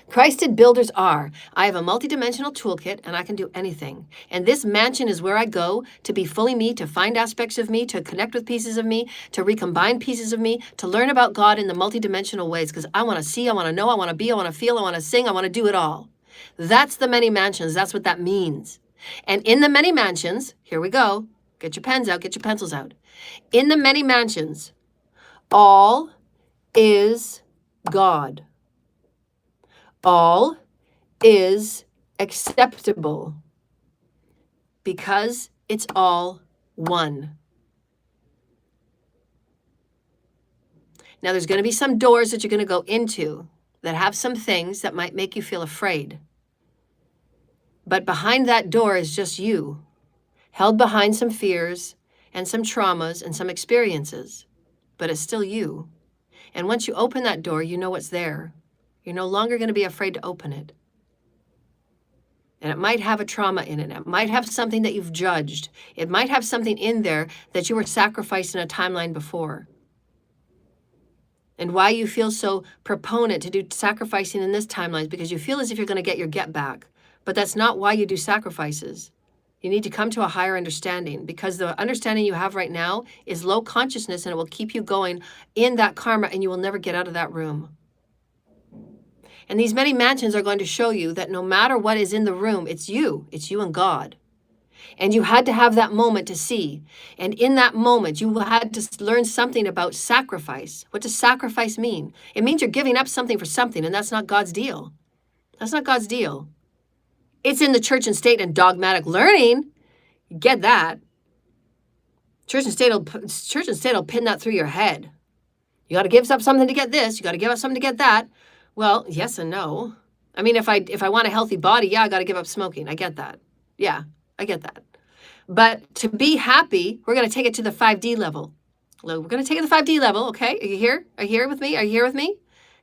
Christed builders are, I have a multidimensional toolkit and I can do anything. And this mansion is where I go to be fully me, to find aspects of me, to connect with pieces of me, to recombine pieces of me, to learn about God in the multidimensional ways, because I want to see, I want to know, I want to be, I want to feel, I want to sing, I want to do it all. That's the many mansions. That's what that means. And in the many mansions, here we go. Get your pens out, get your pencils out. In the many mansions, all is God. All is acceptable because it's all one. Now, there's going to be some doors that you're going to go into that have some things that might make you feel afraid. But behind that door is just you, held behind some fears and some traumas and some experiences. But it's still you. And once you open that door, you know what's there. You're no longer going to be afraid to open it. And it might have a trauma in it. It might have something that you've judged. It might have something in there that you were sacrificed in a timeline before. And why you feel so proponent to do sacrificing in this timeline is because you feel as if you're going to get your get back. But that's not why you do sacrifices. You need to come to a higher understanding, because the understanding you have right now is low consciousness, and it will keep you going in that karma, and you will never get out of that room. And these many mansions are going to show you that no matter what is in the room, it's you and God. And you had to have that moment to see. And in that moment, you had to learn something about sacrifice. What does sacrifice mean? It means you're giving up something for something, and that's not God's deal. That's not God's deal. It's in the church and state and dogmatic learning. Get that. Church and state will pin that through your head. You got to give up something to get this. You got to give up something to get that. Well, yes and no. I mean, if I want a healthy body, yeah, I got to give up smoking. I get that. Yeah, I get that. But to be happy, we're going to take it to the 5D level. We're going to take it to the 5D level, okay? Are you here? Are you here with me? Are you here with me?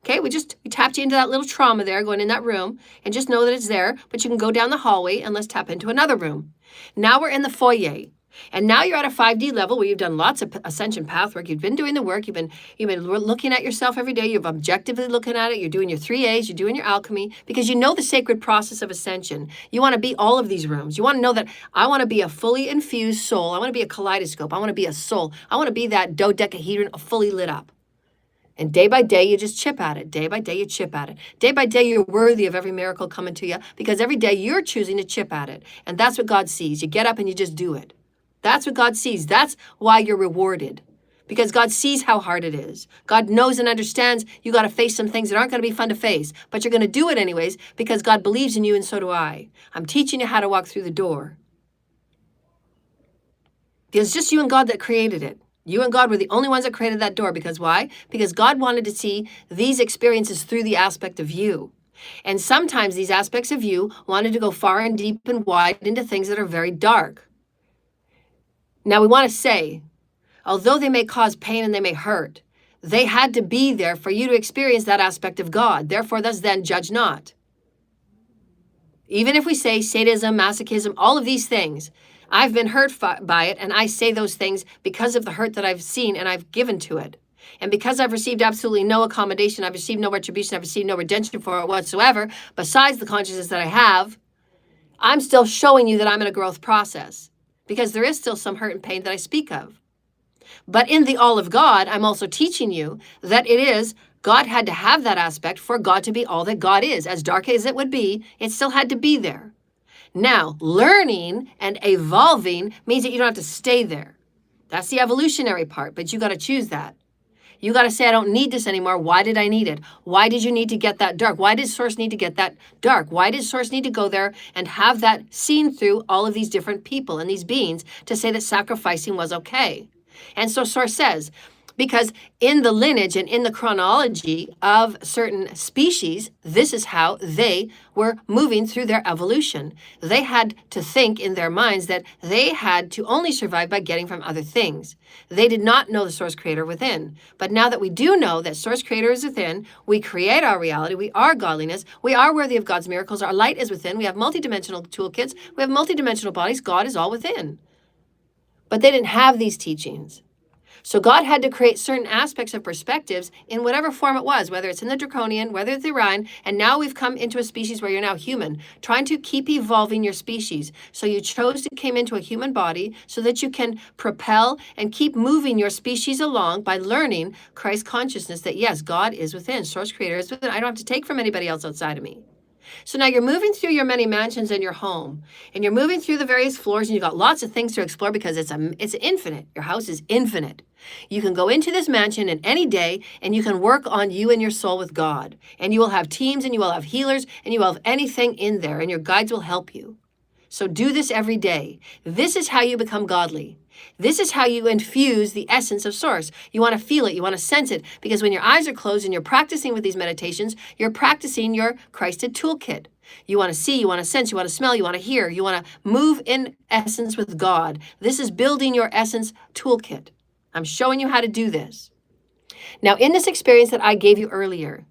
Okay, we tapped you into that little trauma there, going in that room, and just know that it's there, but you can go down the hallway and let's tap into another room. Now we're in the foyer. And now you're at a 5D level where you've done lots of ascension path work. You've been doing the work. You've been looking at yourself every day. You're objectively looking at it. You're doing your 3As. You're doing your alchemy because you know the sacred process of ascension. You want to be all of these rooms. You want to know that I want to be a fully infused soul. I want to be a kaleidoscope. I want to be a soul. I want to be that dodecahedron fully lit up. And day by day, you just chip at it. Day by day, you chip at it. Day by day, you're worthy of every miracle coming to you because every day you're choosing to chip at it. And that's what God sees. You get up and you just do it. That's what God sees. That's why you're rewarded. Because God sees how hard it is. God knows and understands you got to face some things that aren't going to be fun to face. But you're going to do it anyways because God believes in you and so do I. I'm teaching you how to walk through the door. Because it's just you and God that created it. You and God were the only ones that created that door. Because why? Because God wanted to see these experiences through the aspect of you. And sometimes these aspects of you wanted to go far and deep and wide into things that are very dark. Now, we want to say, although they may cause pain and they may hurt, they had to be there for you to experience that aspect of God. Therefore, thus then, judge not. Even if we say sadism, masochism, all of these things, I've been hurt by it, and I say those things because of the hurt that I've seen and I've given to it. And because I've received absolutely no accommodation, I've received no retribution, I've received no redemption for it whatsoever, besides the consciousness that I have, I'm still showing you that I'm in a growth process. Because there is still some hurt and pain that I speak of. But in the all of God, I'm also teaching you that it is, God had to have that aspect for God to be all that God is. As dark as it would be, it still had to be there. Now, learning and evolving means that you don't have to stay there. That's the evolutionary part, but you got to choose that. You got to say, I don't need this anymore. Why did I need it? Why did you need to get that dark? Why did Source need to get that dark? Why did Source need to go there and have that seen through all of these different people and these beings to say that sacrificing was okay? And so Source says, because in the lineage and in the chronology of certain species, this is how they were moving through their evolution. They had to think in their minds that they had to only survive by getting from other things. They did not know the source creator within. But now that we do know that source creator is within, we create our reality, we are godliness, we are worthy of God's miracles, our light is within, we have multidimensional toolkits, we have multidimensional bodies, God is all within. But they didn't have these teachings. So God had to create certain aspects of perspectives in whatever form it was, whether it's in the draconian, whether it's the Orion, and now we've come into a species where you're now human, trying to keep evolving your species. So you chose to come into a human body so that you can propel and keep moving your species along by learning Christ consciousness that yes, God is within, source creator is within. I don't have to take from anybody else outside of me. So now you're moving through your many mansions in your home, and you're moving through the various floors, and you've got lots of things to explore because it's infinite. Your house is infinite. You can go into this mansion in any day, and you can work on you and your soul with God. And you will have teams, and you will have healers, and you will have anything in there, and your guides will help you. So do this every day. This is how you become godly. This is how you infuse the essence of source. You want to feel it. You want to sense it. Because when your eyes are closed and you're practicing with these meditations, you're practicing your Christed toolkit. You want to see, you want to sense, you want to smell, you want to hear. You want to move in essence with God. This is building your essence toolkit. I'm showing you how to do this. Now, in this experience that I gave you earlier,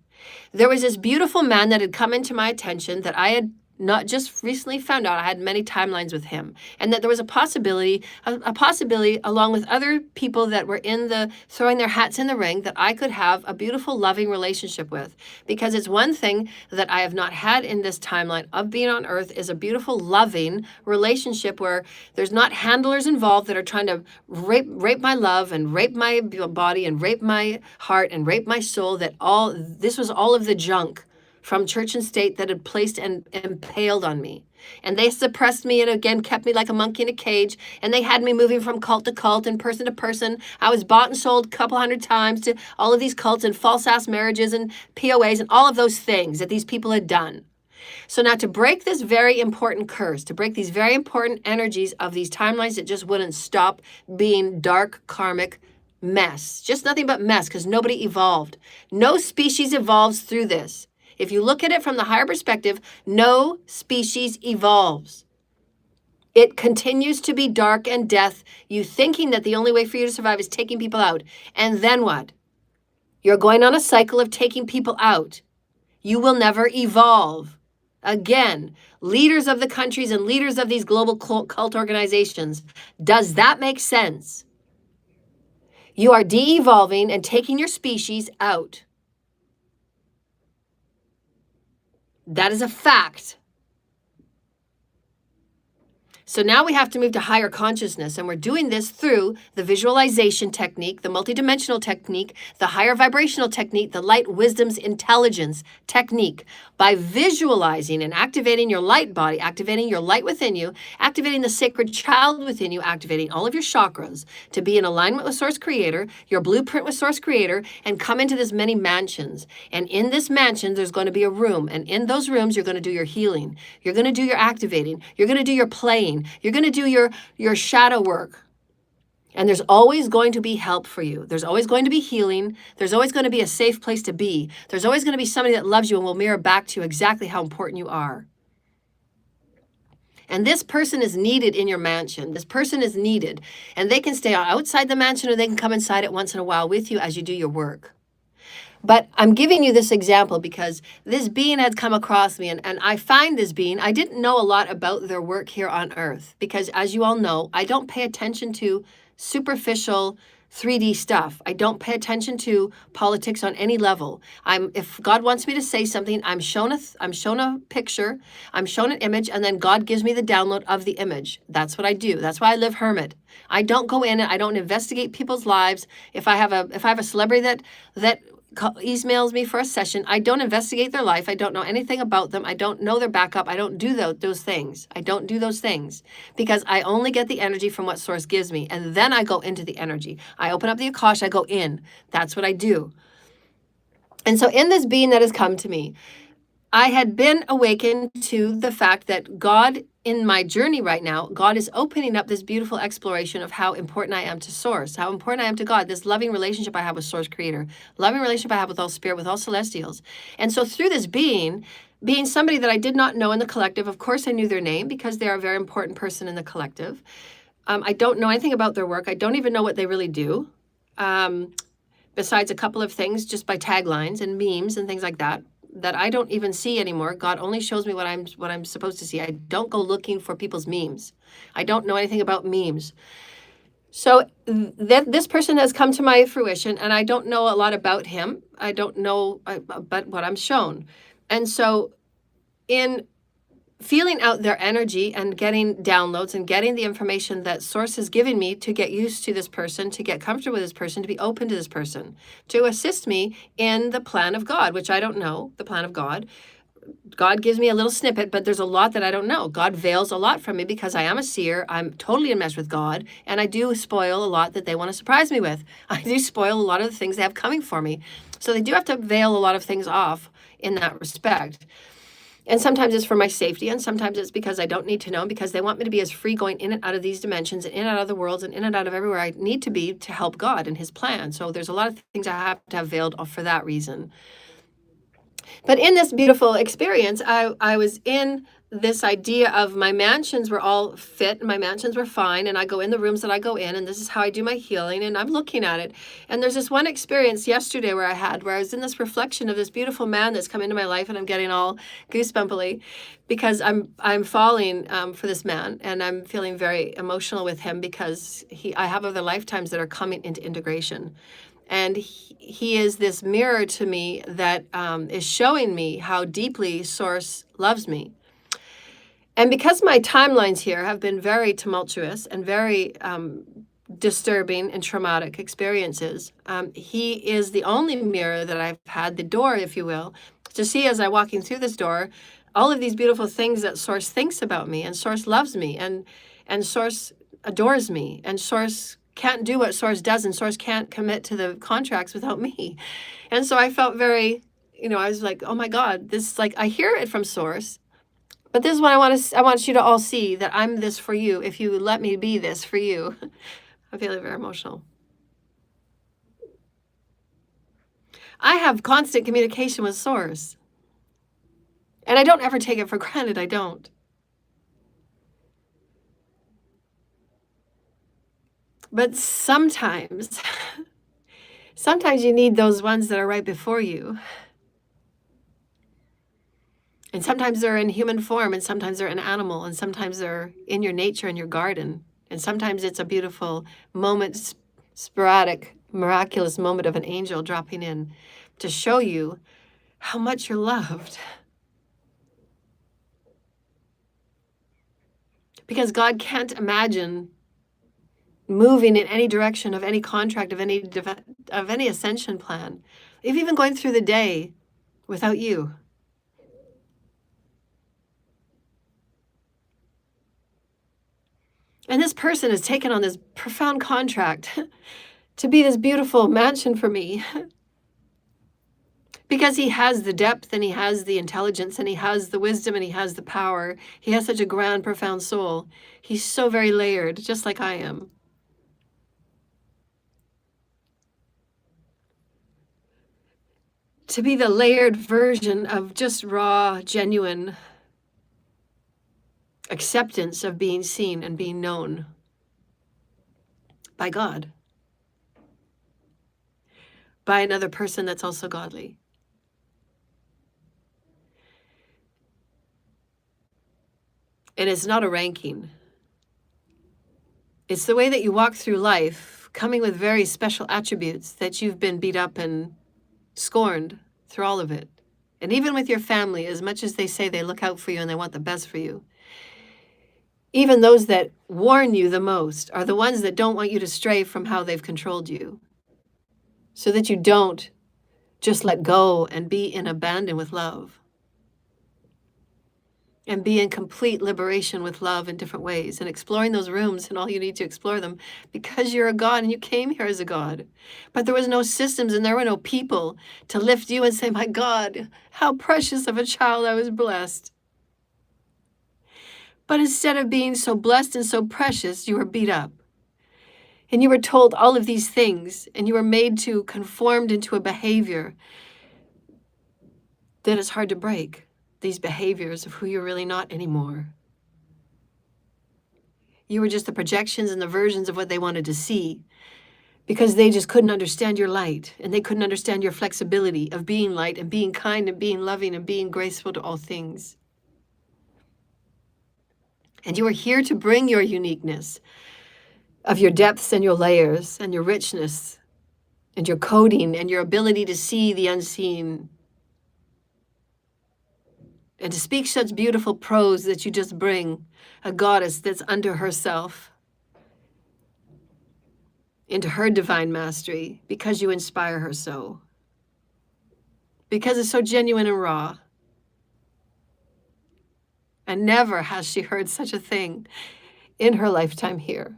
there was this beautiful man that had come into my attention that I had not just recently found out. I had many timelines with him, and that there was a possibility along with other people that were in the throwing their hats in the ring that I could have a beautiful loving relationship with, because it's one thing that I have not had in this timeline of being on earth is a beautiful loving relationship where there's not handlers involved that are trying to rape my love and rape my body and rape my heart and rape my soul. This was all of the junk from church and state that had placed and impaled on me. And they suppressed me and again kept me like a monkey in a cage. And they had me moving from cult to cult and person to person. I was bought and sold a couple hundred times to all of these cults and false ass marriages and POAs and all of those things that these people had done. So now to break this very important curse, to break these very important energies of these timelines that just wouldn't stop being dark karmic mess, just nothing but mess, because nobody evolved. No species evolves through this. If you look at it from the higher perspective, no species evolves. It continues to be dark and death, you thinking that the only way for you to survive is taking people out. And then what? You're going on a cycle of taking people out. You will never evolve. Again, leaders of the countries and leaders of these global cult organizations, does that make sense? You are de-evolving and taking your species out. That is a fact. So now we have to move to higher consciousness, and we're doing this through the visualization technique, the multidimensional technique, the higher vibrational technique, the light wisdom's intelligence technique. By visualizing and activating your light body, activating your light within you, activating the sacred child within you, activating all of your chakras to be in alignment with Source Creator, your blueprint with Source Creator, and come into this many mansions. And in this mansion, there's going to be a room, and in those rooms, you're going to do your healing. You're going to do your activating. You're going to do your playing. You're going to do your shadow work. And there's always going to be help for you. There's always going to be healing. There's always going to be a safe place to be. There's always going to be somebody that loves you and will mirror back to you exactly how important you are. And this person is needed in your mansion. This person is needed. And they can stay outside the mansion or they can come inside it once in a while with you as you do your work. But I'm giving you this example because this being had come across me, and I find this being, I didn't know a lot about their work here on Earth because, as you all know, I don't pay attention to superficial 3D stuff. I don't pay attention to politics on any level. If God wants me to say something, I'm shown a picture, I'm shown an image, and then God gives me the download of the image. That's what I do. That's why I live hermit. I don't go in and I don't investigate people's lives. If I have a celebrity that emails me for a session, I don't investigate their life. I don't know anything about them. I don't know their backup. I don't do those things. I don't do those things because I only get the energy from what Source gives me. And then I go into the energy. I open up the Akash, I go in. That's what I do. And so in this being that has come to me, I had been awakened to the fact that God, in my journey right now, God is opening up this beautiful exploration of how important I am to Source, how important I am to God, this loving relationship I have with Source Creator, loving relationship I have with all spirit, with all celestials. And so through this being somebody that I did not know in the collective, of course I knew their name because they're a very important person in the collective. I don't know anything about their work. I don't even know what they really do. Besides a couple of things just by taglines and memes and things like that I don't even see anymore. God only shows me what I'm supposed to see. I don't go looking for people's memes. I don't know anything about memes. So this person has come to my fruition, and I don't know a lot about him. I don't know about what I'm shown. And so in feeling out their energy and getting downloads and getting the information that Source is giving me to get used to this person, to get comfortable with this person, to be open to this person, to assist me in the plan of God, which I don't know, the plan of God. God gives me a little snippet, but there's a lot that I don't know. God veils a lot from me because I am a seer. I'm totally enmeshed with God, and I do spoil a lot that they want to surprise me with. I do spoil a lot of the things they have coming for me. So they do have to veil a lot of things off in that respect. And sometimes it's for my safety, and sometimes it's because I don't need to know, because they want me to be as free going in and out of these dimensions and in and out of the worlds and in and out of everywhere I need to be to help God and his plan. So there's a lot of things I have to have veiled off for that reason. But in this beautiful experience, I was in this idea of my mansions were all fit, and my mansions were fine, and I go in the rooms that I go in, and this is how I do my healing, and I'm looking at it. And there's this one experience yesterday where I was in this reflection of this beautiful man that's come into my life, and I'm getting all goosebumpily because I'm falling for this man, and I'm feeling very emotional with him because I have other lifetimes that are coming into integration. And he is this mirror to me that is showing me how deeply Source loves me. And because my timelines here have been very tumultuous and very disturbing and traumatic experiences, he is the only mirror that I've had, the door, if you will, to see as I'm walking through this door, all of these beautiful things that Source thinks about me, and Source loves me, and Source adores me, and Source can't do what Source does, and Source can't commit to the contracts without me. And so I felt very I was like, oh my God, this is like, I hear it from source, but this is what I want you to all see, that I'm this for you. If you let me be this for you. I'm feeling very emotional. I have constant communication with source. And I don't ever take it for granted. I don't. But sometimes you need those ones that are right before you. And sometimes they're in human form, and sometimes they're an animal, and sometimes they're in your nature, in your garden. And sometimes it's a beautiful moment, sporadic, miraculous moment of an angel dropping in to show you how much you're loved. Because God can't imagine moving in any direction of any contract, of any ascension plan, if even going through the day without you. And this person has taken on this profound contract to be this beautiful mansion for me. Because he has the depth, and he has the intelligence, and he has the wisdom, and he has the power. He has such a grand, profound soul. He's so very layered, just like I am. To be the layered version of just raw, genuine acceptance of being seen and being known by God, by another person that's also godly. And it's not a ranking. It's the way that you walk through life, coming with very special attributes that you've been beat up and scorned through all of it. And even with your family, as much as they say they look out for you and they want the best for you, even those that warn you the most are the ones that don't want you to stray from how they've controlled you, so that you don't just let go and be in abandon with love, and be in complete liberation with love in different ways, and exploring those rooms, and all you need to explore them because you're a God and you came here as a God. But there was no systems and there were no people to lift you and say, my God, how precious of a child I was blessed. But instead of being so blessed and so precious, you were beat up. And you were told all of these things, and you were made to conform into a behavior that is hard to break. These behaviors of who you're really not anymore. You were just the projections and the versions of what they wanted to see, because they just couldn't understand your light, and they couldn't understand your flexibility of being light and being kind and being loving and being graceful to all things. And you are here to bring your uniqueness of your depths and your layers and your richness and your coding and your ability to see the unseen, and to speak such beautiful prose that you just bring a goddess that's under herself into her divine mastery, because you inspire her so. Because it's so genuine and raw. And never has she heard such a thing in her lifetime here.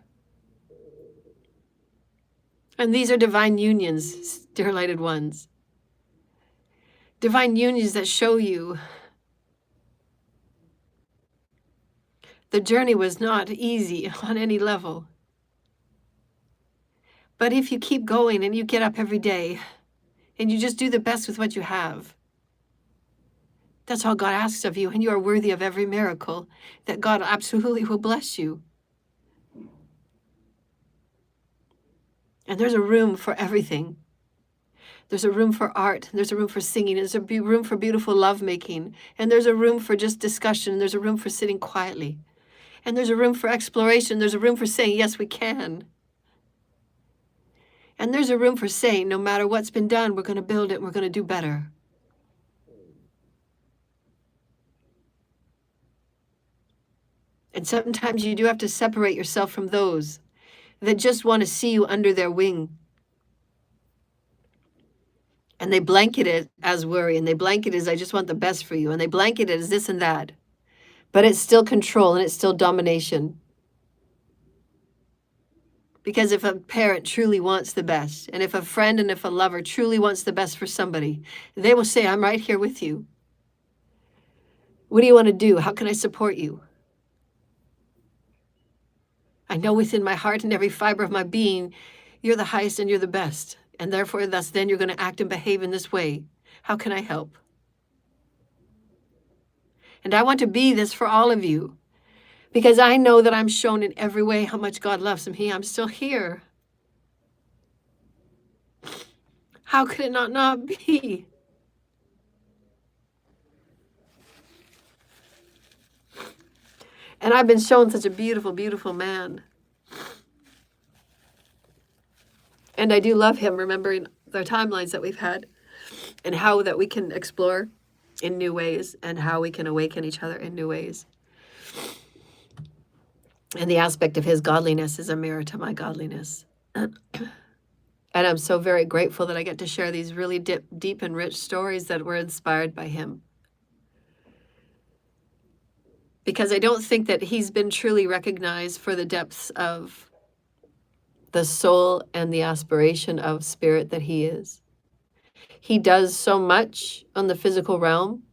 And these are divine unions, dear lighted ones. Divine unions that show you the journey was not easy on any level. But if you keep going and you get up every day and you just do the best with what you have, that's all God asks of you, and you are worthy of every miracle that God absolutely will bless you. And there's a room for everything. There's a room for art, there's a room for singing, there's a room for beautiful lovemaking, and there's a room for just discussion, there's a room for sitting quietly, and there's a room for exploration, there's a room for saying, yes, we can. And there's a room for saying, no matter what's been done, we're going to build it, we're going to do better. And sometimes you do have to separate yourself from those that just want to see you under their wing. And they blanket it as worry, and they blanket it as I just want the best for you, and they blanket it as this and that. But it's still control, and it's still domination. Because if a parent truly wants the best, and if a friend and if a lover truly wants the best for somebody, they will say, I'm right here with you. What do you want to do? How can I support you? I know within my heart and every fiber of my being, you're the highest and you're the best. And therefore, thus then you're going to act and behave in this way. How can I help? And I want to be this for all of you. Because I know that I'm shown in every way how much God loves me. I'm still here. How could it not be? And I've been shown such a beautiful, beautiful man. And I do love him, remembering the timelines that we've had and how that we can explore in new ways and how we can awaken each other in new ways. And the aspect of his godliness is a mirror to my godliness. And I'm so very grateful that I get to share these really deep and rich stories that were inspired by him. Because I don't think that he's been truly recognized for the depths of the soul and the aspiration of spirit that he is. He does so much on the physical realm,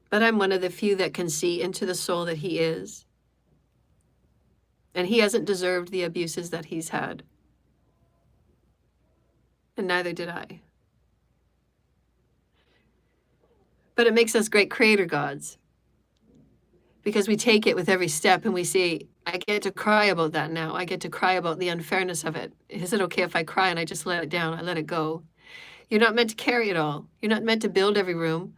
but I'm one of the few that can see into the soul that he is. And he hasn't deserved the abuses that he's had. And neither did I. But it makes us great creator gods. Because we take it with every step and we say, I get to cry about that now. I get to cry about the unfairness of it. Is it okay if I cry and I just let it down? I let it go. You're not meant to carry it all. You're not meant to build every room.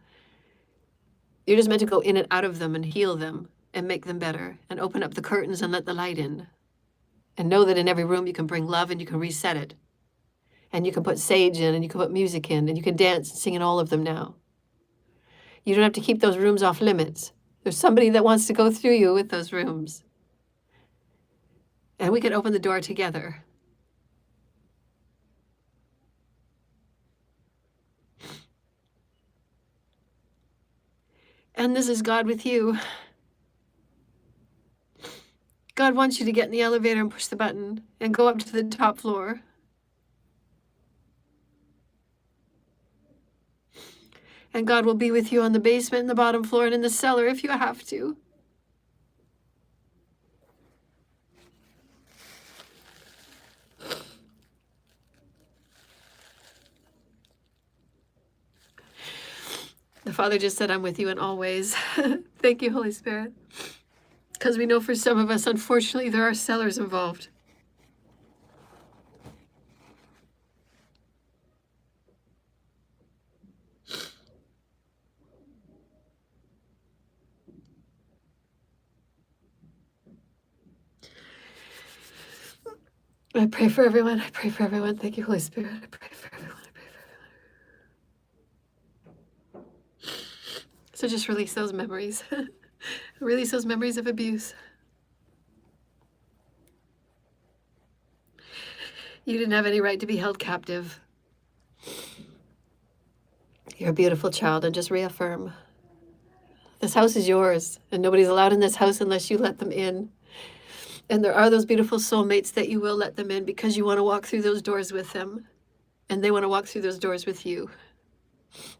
You're just meant to go in and out of them and heal them and make them better and open up the curtains and let the light in. And know that in every room you can bring love and you can reset it. And you can put sage in and you can put music in and you can dance and sing in all of them now. You don't have to keep those rooms off limits. There's somebody that wants to go through you with those rooms. And we can open the door together. And this is God with you. God wants you to get in the elevator and push the button and go up to the top floor. And God will be with you on the basement, and the bottom floor, and in the cellar if you have to. The Father just said, I'm with you in all ways. Thank you, Holy Spirit. Because we know for some of us, unfortunately, there are cellars involved. I pray for everyone. I pray for everyone. Thank you, Holy Spirit. I pray for everyone. I pray for everyone. So just release those memories. Release those memories of abuse. You didn't have any right to be held captive. You're a beautiful child, and just reaffirm. This house is yours, and nobody's allowed in this house unless you let them in. And there are those beautiful soulmates that you will let them in because you want to walk through those doors with them. And they want to walk through those doors with you.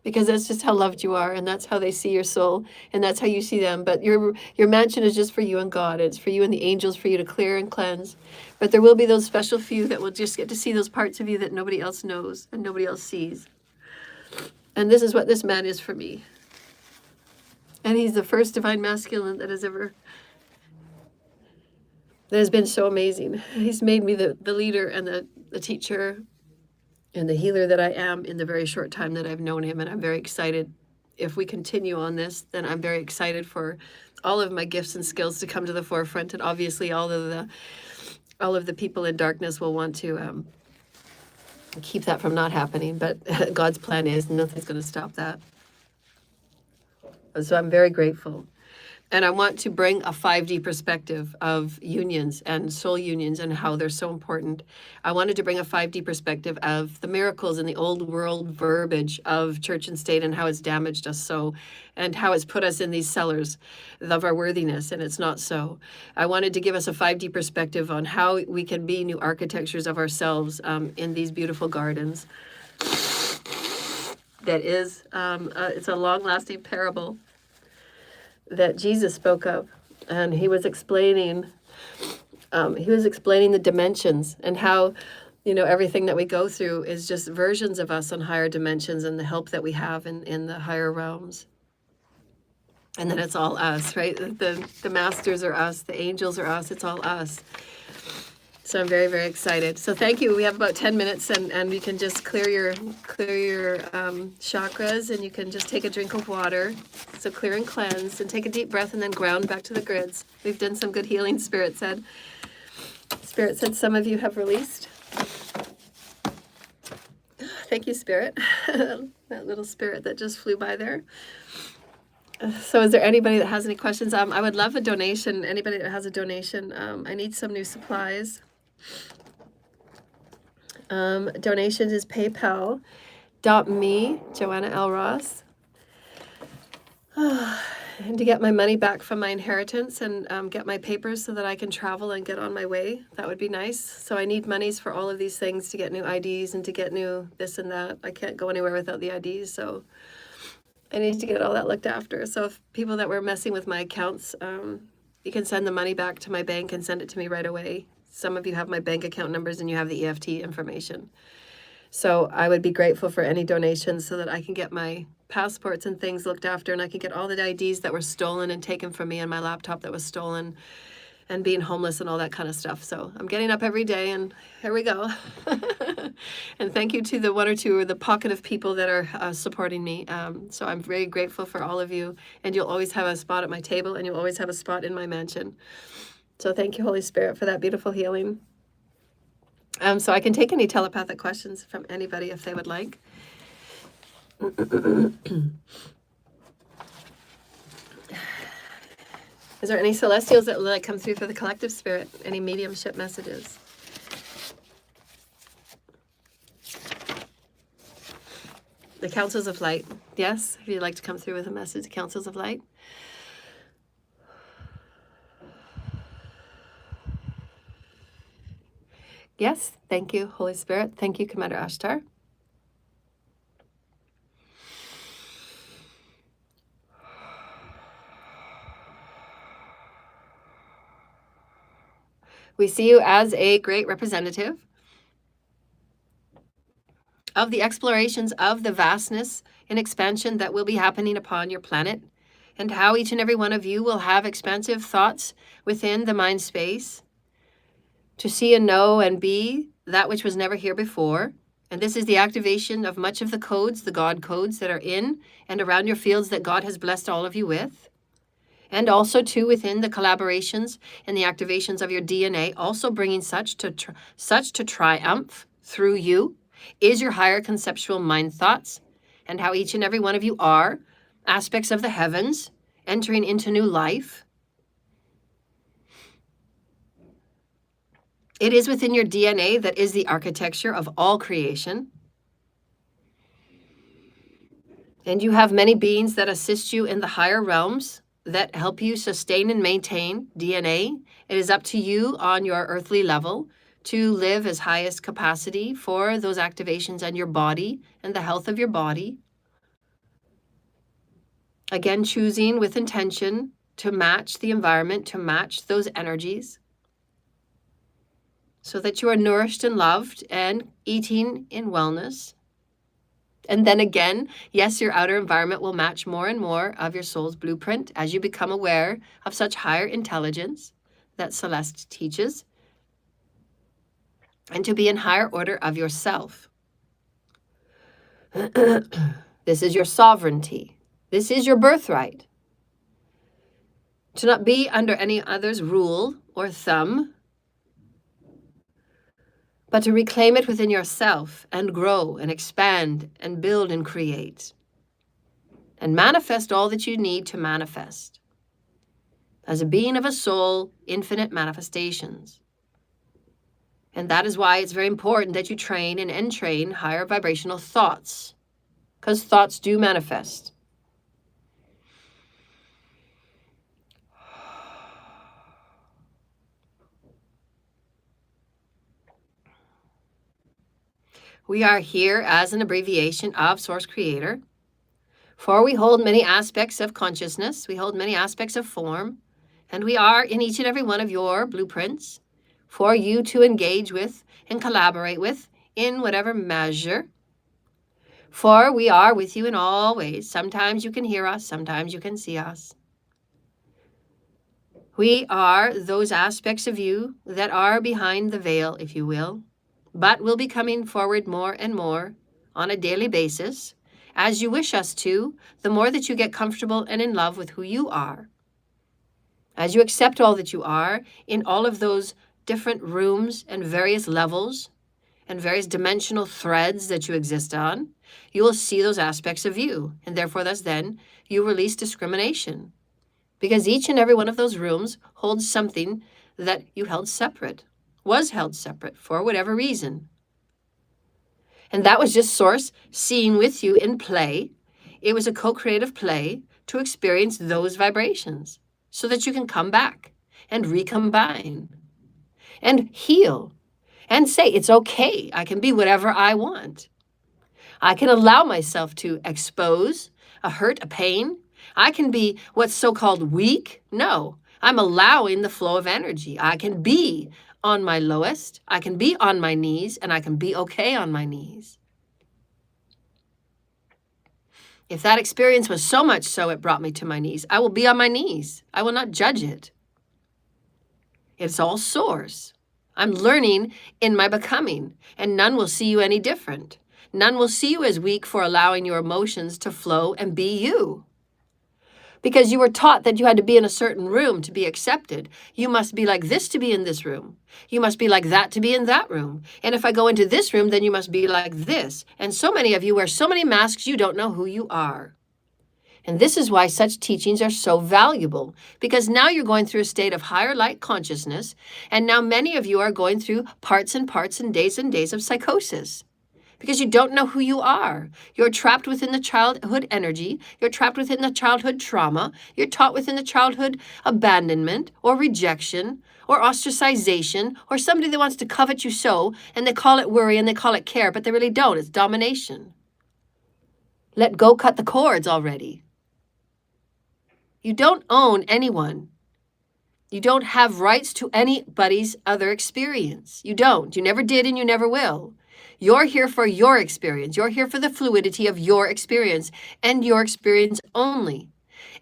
Because that's just how loved you are, and that's how they see your soul, and that's how you see them. But your mansion is just for you and God. It's for you and the angels, for you to clear and cleanse. But there will be those special few that will just get to see those parts of you that nobody else knows and nobody else sees. And this is what this man is for me. And he's the first divine masculine that has been so amazing. He's made me the leader and the teacher and the healer that I am in the very short time that I've known him. And I'm very excited. If we continue on this, then I'm very excited for all of my gifts and skills to come to the forefront. And obviously all of the people in darkness will want to keep that from not happening. But God's plan is nothing's going to stop that. So I'm very grateful. And I want to bring a 5D perspective of unions and soul unions and how they're so important. I wanted to bring a 5D perspective of the miracles and the old world verbiage of church and state and how it's damaged us so, and how it's put us in these cellars of our worthiness, and it's not so. I wanted to give us a 5D perspective on how we can be new architectures of ourselves in these beautiful gardens. That is, it's a long-lasting parable that Jesus spoke of, and he was explaining the dimensions and how, you know, everything that we go through is just versions of us on higher dimensions and the help that we have in the higher realms. And then it's all us, right? The masters are us, the angels are us, it's all us. So I'm very, very excited. So thank you. We have about 10 minutes, and we can just clear your chakras, and you can just take a drink of water. So clear and cleanse, and take a deep breath, and then ground back to the grids. We've done some good healing, Spirit said. Spirit said some of you have released. Thank you, Spirit. That little spirit that just flew by there. So is there anybody that has any questions? I would love a donation. Anybody that has a donation. I need some new supplies. Donations is PayPal.me, Joanna L. Ross. And to get my money back from my inheritance and get my papers so that I can travel and get on my way. That would be nice. So I need monies for all of these things, to get new IDs and to get new this and that. I can't go anywhere without the IDs, so I need to get all that looked after. So if people that were messing with my accounts, you can send the money back to my bank and send it to me right away. Some of you have my bank account numbers and you have the EFT information. So I would be grateful for any donations so that I can get my passports and things looked after, and I can get all the IDs that were stolen and taken from me, and my laptop that was stolen, and being homeless and all that kind of stuff. So I'm getting up every day, and here we go. And thank you to the one or two or the pocket of people that are supporting me. So I'm very grateful for all of you, and you'll always have a spot at my table, and you'll always have a spot in my mansion. So thank you, Holy Spirit, for that beautiful healing. So I can take any telepathic questions from anybody if they would like. Is there any celestials that would like come through for the collective spirit? Any mediumship messages? The councils of light. Yes, if you'd like to come through with a message, the councils of light. Yes, thank you, Holy Spirit. Thank you, Commander Ashtar. We see you as a great representative of the explorations of the vastness and expansion that will be happening upon your planet, and how each and every one of you will have expansive thoughts within the mind space to see and know and be that which was never here before. And this is the activation of much of the codes, the God codes that are in and around your fields that God has blessed all of you with. And also, too, within the collaborations and the activations of your DNA, also bringing such to triumph through you is your higher conceptual mind thoughts, and how each and every one of you are aspects of the heavens entering into new life. It is within your DNA that is the architecture of all creation. And you have many beings that assist you in the higher realms that help you sustain and maintain DNA. It is up to you on your earthly level to live as highest capacity for those activations and your body and the health of your body. Again, choosing with intention to match the environment, to match those energies, so that you are nourished and loved and eating in wellness. And then again, yes, your outer environment will match more and more of your soul's blueprint as you become aware of such higher intelligence that Celeste teaches, and to be in higher order of yourself. This is your sovereignty. This is your birthright. To not be under any other's rule or thumb, but to reclaim it within yourself and grow and expand and build and create and manifest all that you need to manifest. as a being of a soul, infinite manifestations. And that is why it's very important that you train and entrain higher vibrational thoughts, because thoughts do manifest. We are here as an abbreviation of Source Creator, for we hold many aspects of consciousness, we hold many aspects of form, and we are in each and every one of your blueprints for you to engage with and collaborate with in whatever measure. For we are with you in all ways. Sometimes you can hear us, sometimes you can see us. We are those aspects of you that are behind the veil, if you will, but we'll be coming forward more and more on a daily basis, as you wish us to, the more that you get comfortable and in love with who you are. As you accept all that you are in all of those different rooms and various levels and various dimensional threads that you exist on, you will see those aspects of you. And therefore, thus then, you release discrimination. Because each and every one of those rooms holds something that you held separate, was held separate for whatever reason. And that was just Source seeing with you in play. It was a co-creative play to experience those vibrations so that you can come back and recombine and heal and say, it's okay. I can be whatever I want. I can allow myself to expose a hurt, a pain. I can be what's so-called weak. No, I'm allowing the flow of energy. I can be on my lowest. I can be on my knees, and I can be okay on my knees. If that experience was so much so it brought me to my knees, I will be on my knees. I will not judge it. It's all Source. I'm learning in my becoming, and none will see you any different. None will see you as weak for allowing your emotions to flow and be you. Because you were taught that you had to be in a certain room to be accepted. You must be like this to be in this room. You must be like that to be in that room. And if I go into this room, then you must be like this. And so many of you wear so many masks, you don't know who you are. And this is why such teachings are so valuable, because now you're going through a state of higher light consciousness, and now many of you are going through parts and days of psychosis, because you don't know who you are. You're trapped within the childhood energy, you're trapped within the childhood trauma, you're taught within the childhood abandonment or rejection or ostracization or somebody that wants to covet you so, and they call it worry and they call it care, but they really don't. It's domination. Let go, cut the cords already. You don't own anyone. You don't have rights to anybody's other experience. You don't. You never did and you never will. You're here for your experience. You're here for the fluidity of your experience and your experience only.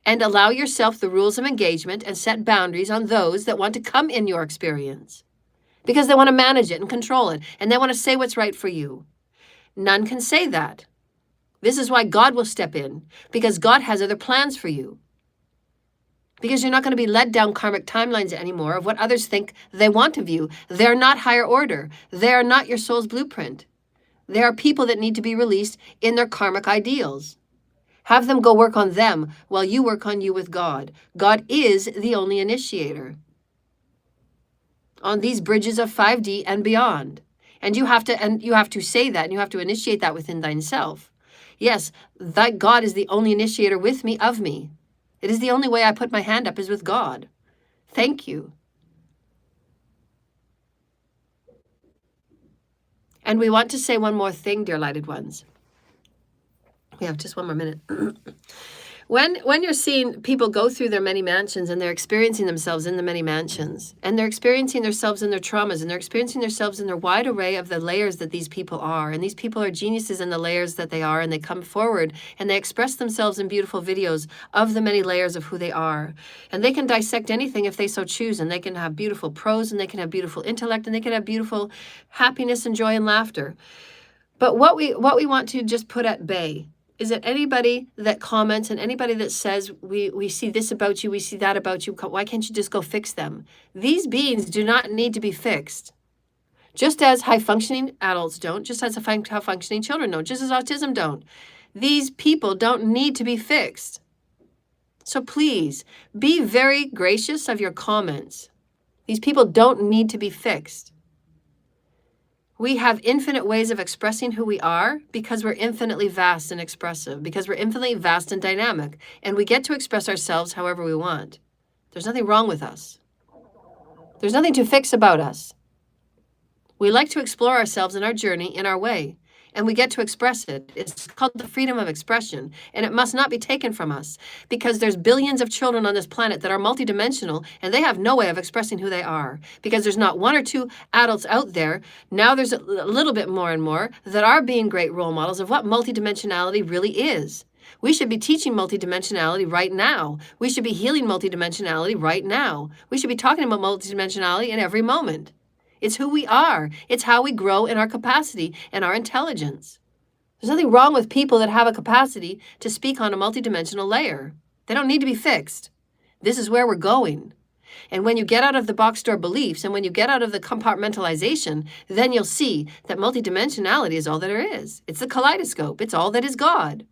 And allow yourself the rules of engagement and set boundaries on those that want to come in your experience, because they want to manage it and control it, and they want to say what's right for you. None can say that. This is why God will step in, because God has other plans for you. Because you're not going to be led down karmic timelines anymore of what others think they want of you. They're not higher order. They are not your soul's blueprint. They are people that need to be released in their karmic ideals. Have them go work on them while you work on you with God. God is the only initiator on these bridges of 5D and beyond. And you have to say that, and you have to initiate that within thyself. Yes, that God is the only initiator with me, of me. It is the only way I put my hand up is with God. Thank you. And we want to say one more thing, dear lighted ones. We have just one more minute. When you're seeing people go through their many mansions and they're experiencing themselves in the many mansions, and they're experiencing themselves in their traumas, and they're experiencing themselves in their wide array of the layers that these people are, and these people are geniuses in the layers that they are, and they come forward and they express themselves in beautiful videos of the many layers of who they are. And they can dissect anything if they so choose, and they can have beautiful prose, and they can have beautiful intellect, and they can have beautiful happiness and joy and laughter. But what we want to just put at bay is that anybody that comments and anybody that says, we see this about you, we see that about you, why can't you just go fix them? These beings do not need to be fixed. Just as high-functioning adults don't, just as high-functioning children don't, just as autism don't. These people don't need to be fixed. So please be very gracious of your comments. These people don't need to be fixed. We have infinite ways of expressing who we are because we're infinitely vast and expressive, because we're infinitely vast and dynamic, and we get to express ourselves however we want. There's nothing wrong with us. There's nothing to fix about us. We like to explore ourselves in our journey in our way, and we get to express it. It's called the freedom of expression, and it must not be taken from us because there's billions of children on this planet that are multidimensional, and they have no way of expressing who they are because there's not one or two adults out there. Now there's a little bit more and more that are being great role models of what multidimensionality really is. We should be teaching multidimensionality right now. We should be healing multidimensionality right now. We should be talking about multidimensionality in every moment. It's who we are. It's how we grow in our capacity and our intelligence. There's nothing wrong with people that have a capacity to speak on a multidimensional layer. They don't need to be fixed. This is where we're going. And when you get out of the box store beliefs and when you get out of the compartmentalization, then you'll see that multidimensionality is all that there is. It's the kaleidoscope. It's all that is God.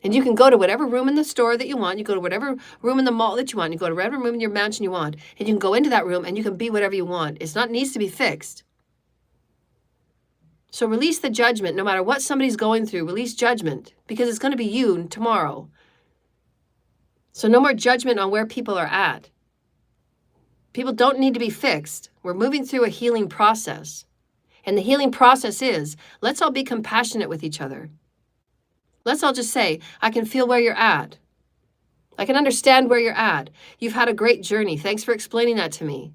And you can go to whatever room in the store that you want. You go to whatever room in the mall that you want. You go to whatever room in your mansion you want. And you can go into that room and you can be whatever you want. It's not needs to be fixed. So release the judgment. No matter what somebody's going through, release judgment because it's going to be you tomorrow. So no more judgment on where people are at. People don't need to be fixed. We're moving through a healing process. And the healing process is, let's all be compassionate with each other. Let's all just say, I can feel where you're at. I can understand where you're at. You've had a great journey. Thanks for explaining that to me.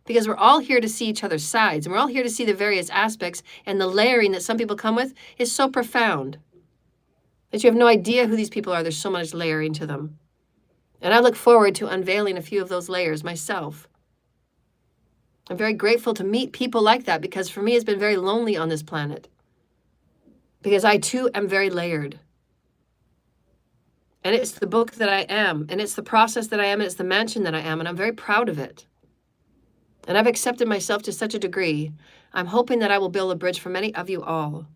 Because we're all here to see each other's sides, and we're all here to see the various aspects, and the layering that some people come with is so profound that you have no idea who these people are. There's so much layering to them. And I look forward to unveiling a few of those layers myself. I'm very grateful to meet people like that because for me, it's been very lonely on this planet. Because I too am very layered. And it's the book that I am, and it's the process that I am, and it's the mansion that I am, and I'm very proud of it. And I've accepted myself to such a degree. I'm hoping that I will build a bridge for many of you all.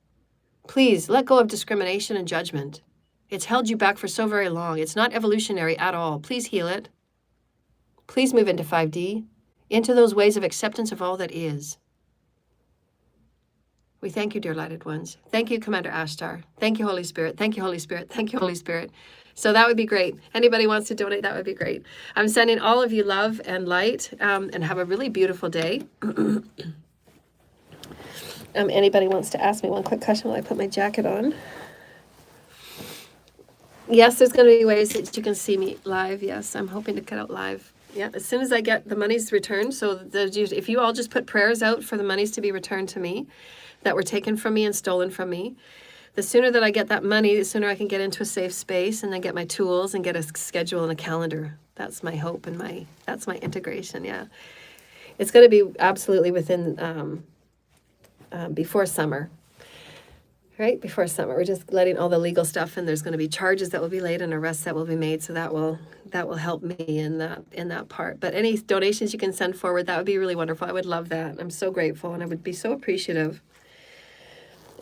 Please let go of discrimination and judgment. It's held you back for so very long. It's not evolutionary at all. Please heal it. Please move into 5D, into those ways of acceptance of all that is. We thank you, dear lighted ones. Thank you, Commander Ashtar. Thank you, Holy Spirit. Thank you, Holy Spirit. Thank you, Holy Spirit. So that would be great. Anybody wants to donate, that would be great. I'm sending all of you love and light, and have a really beautiful day. Anybody wants to ask me one quick question while I put my jacket on? Yes, there's going to be ways that you can see me live. Yes, I'm hoping to cut out live. Yeah, as soon as I get the monies returned. So if you all just put prayers out for the monies to be returned to me, that were taken from me and stolen from me. The sooner that I get that money, the sooner I can get into a safe space and then get my tools and get a schedule and a calendar. That's my hope and that's my integration, yeah. It's going to be absolutely within, before summer. Right? Before summer. We're just letting all the legal stuff, and there's going to be charges that will be laid and arrests that will be made, so that will help me in that part. But any donations you can send forward, that would be really wonderful. I would love that. I'm so grateful, and I would be so appreciative.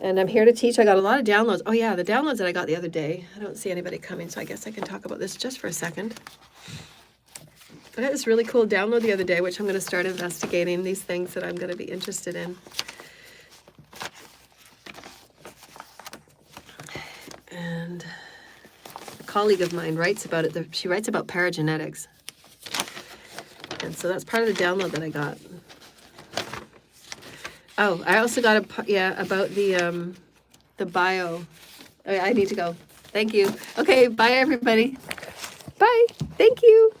And I'm here to teach. I got a lot of downloads. Oh yeah, the downloads that I got the other day. I don't see anybody coming, so I guess I can talk about this just for a second. I got this really cool download the other day, which I'm going to start investigating these things that I'm going to be interested in. And a colleague of mine writes about it. She writes about paragenetics. And so that's part of the download that I got. Oh, I also got about the bio. I need to go. Thank you. Okay, bye everybody. Bye. Thank you.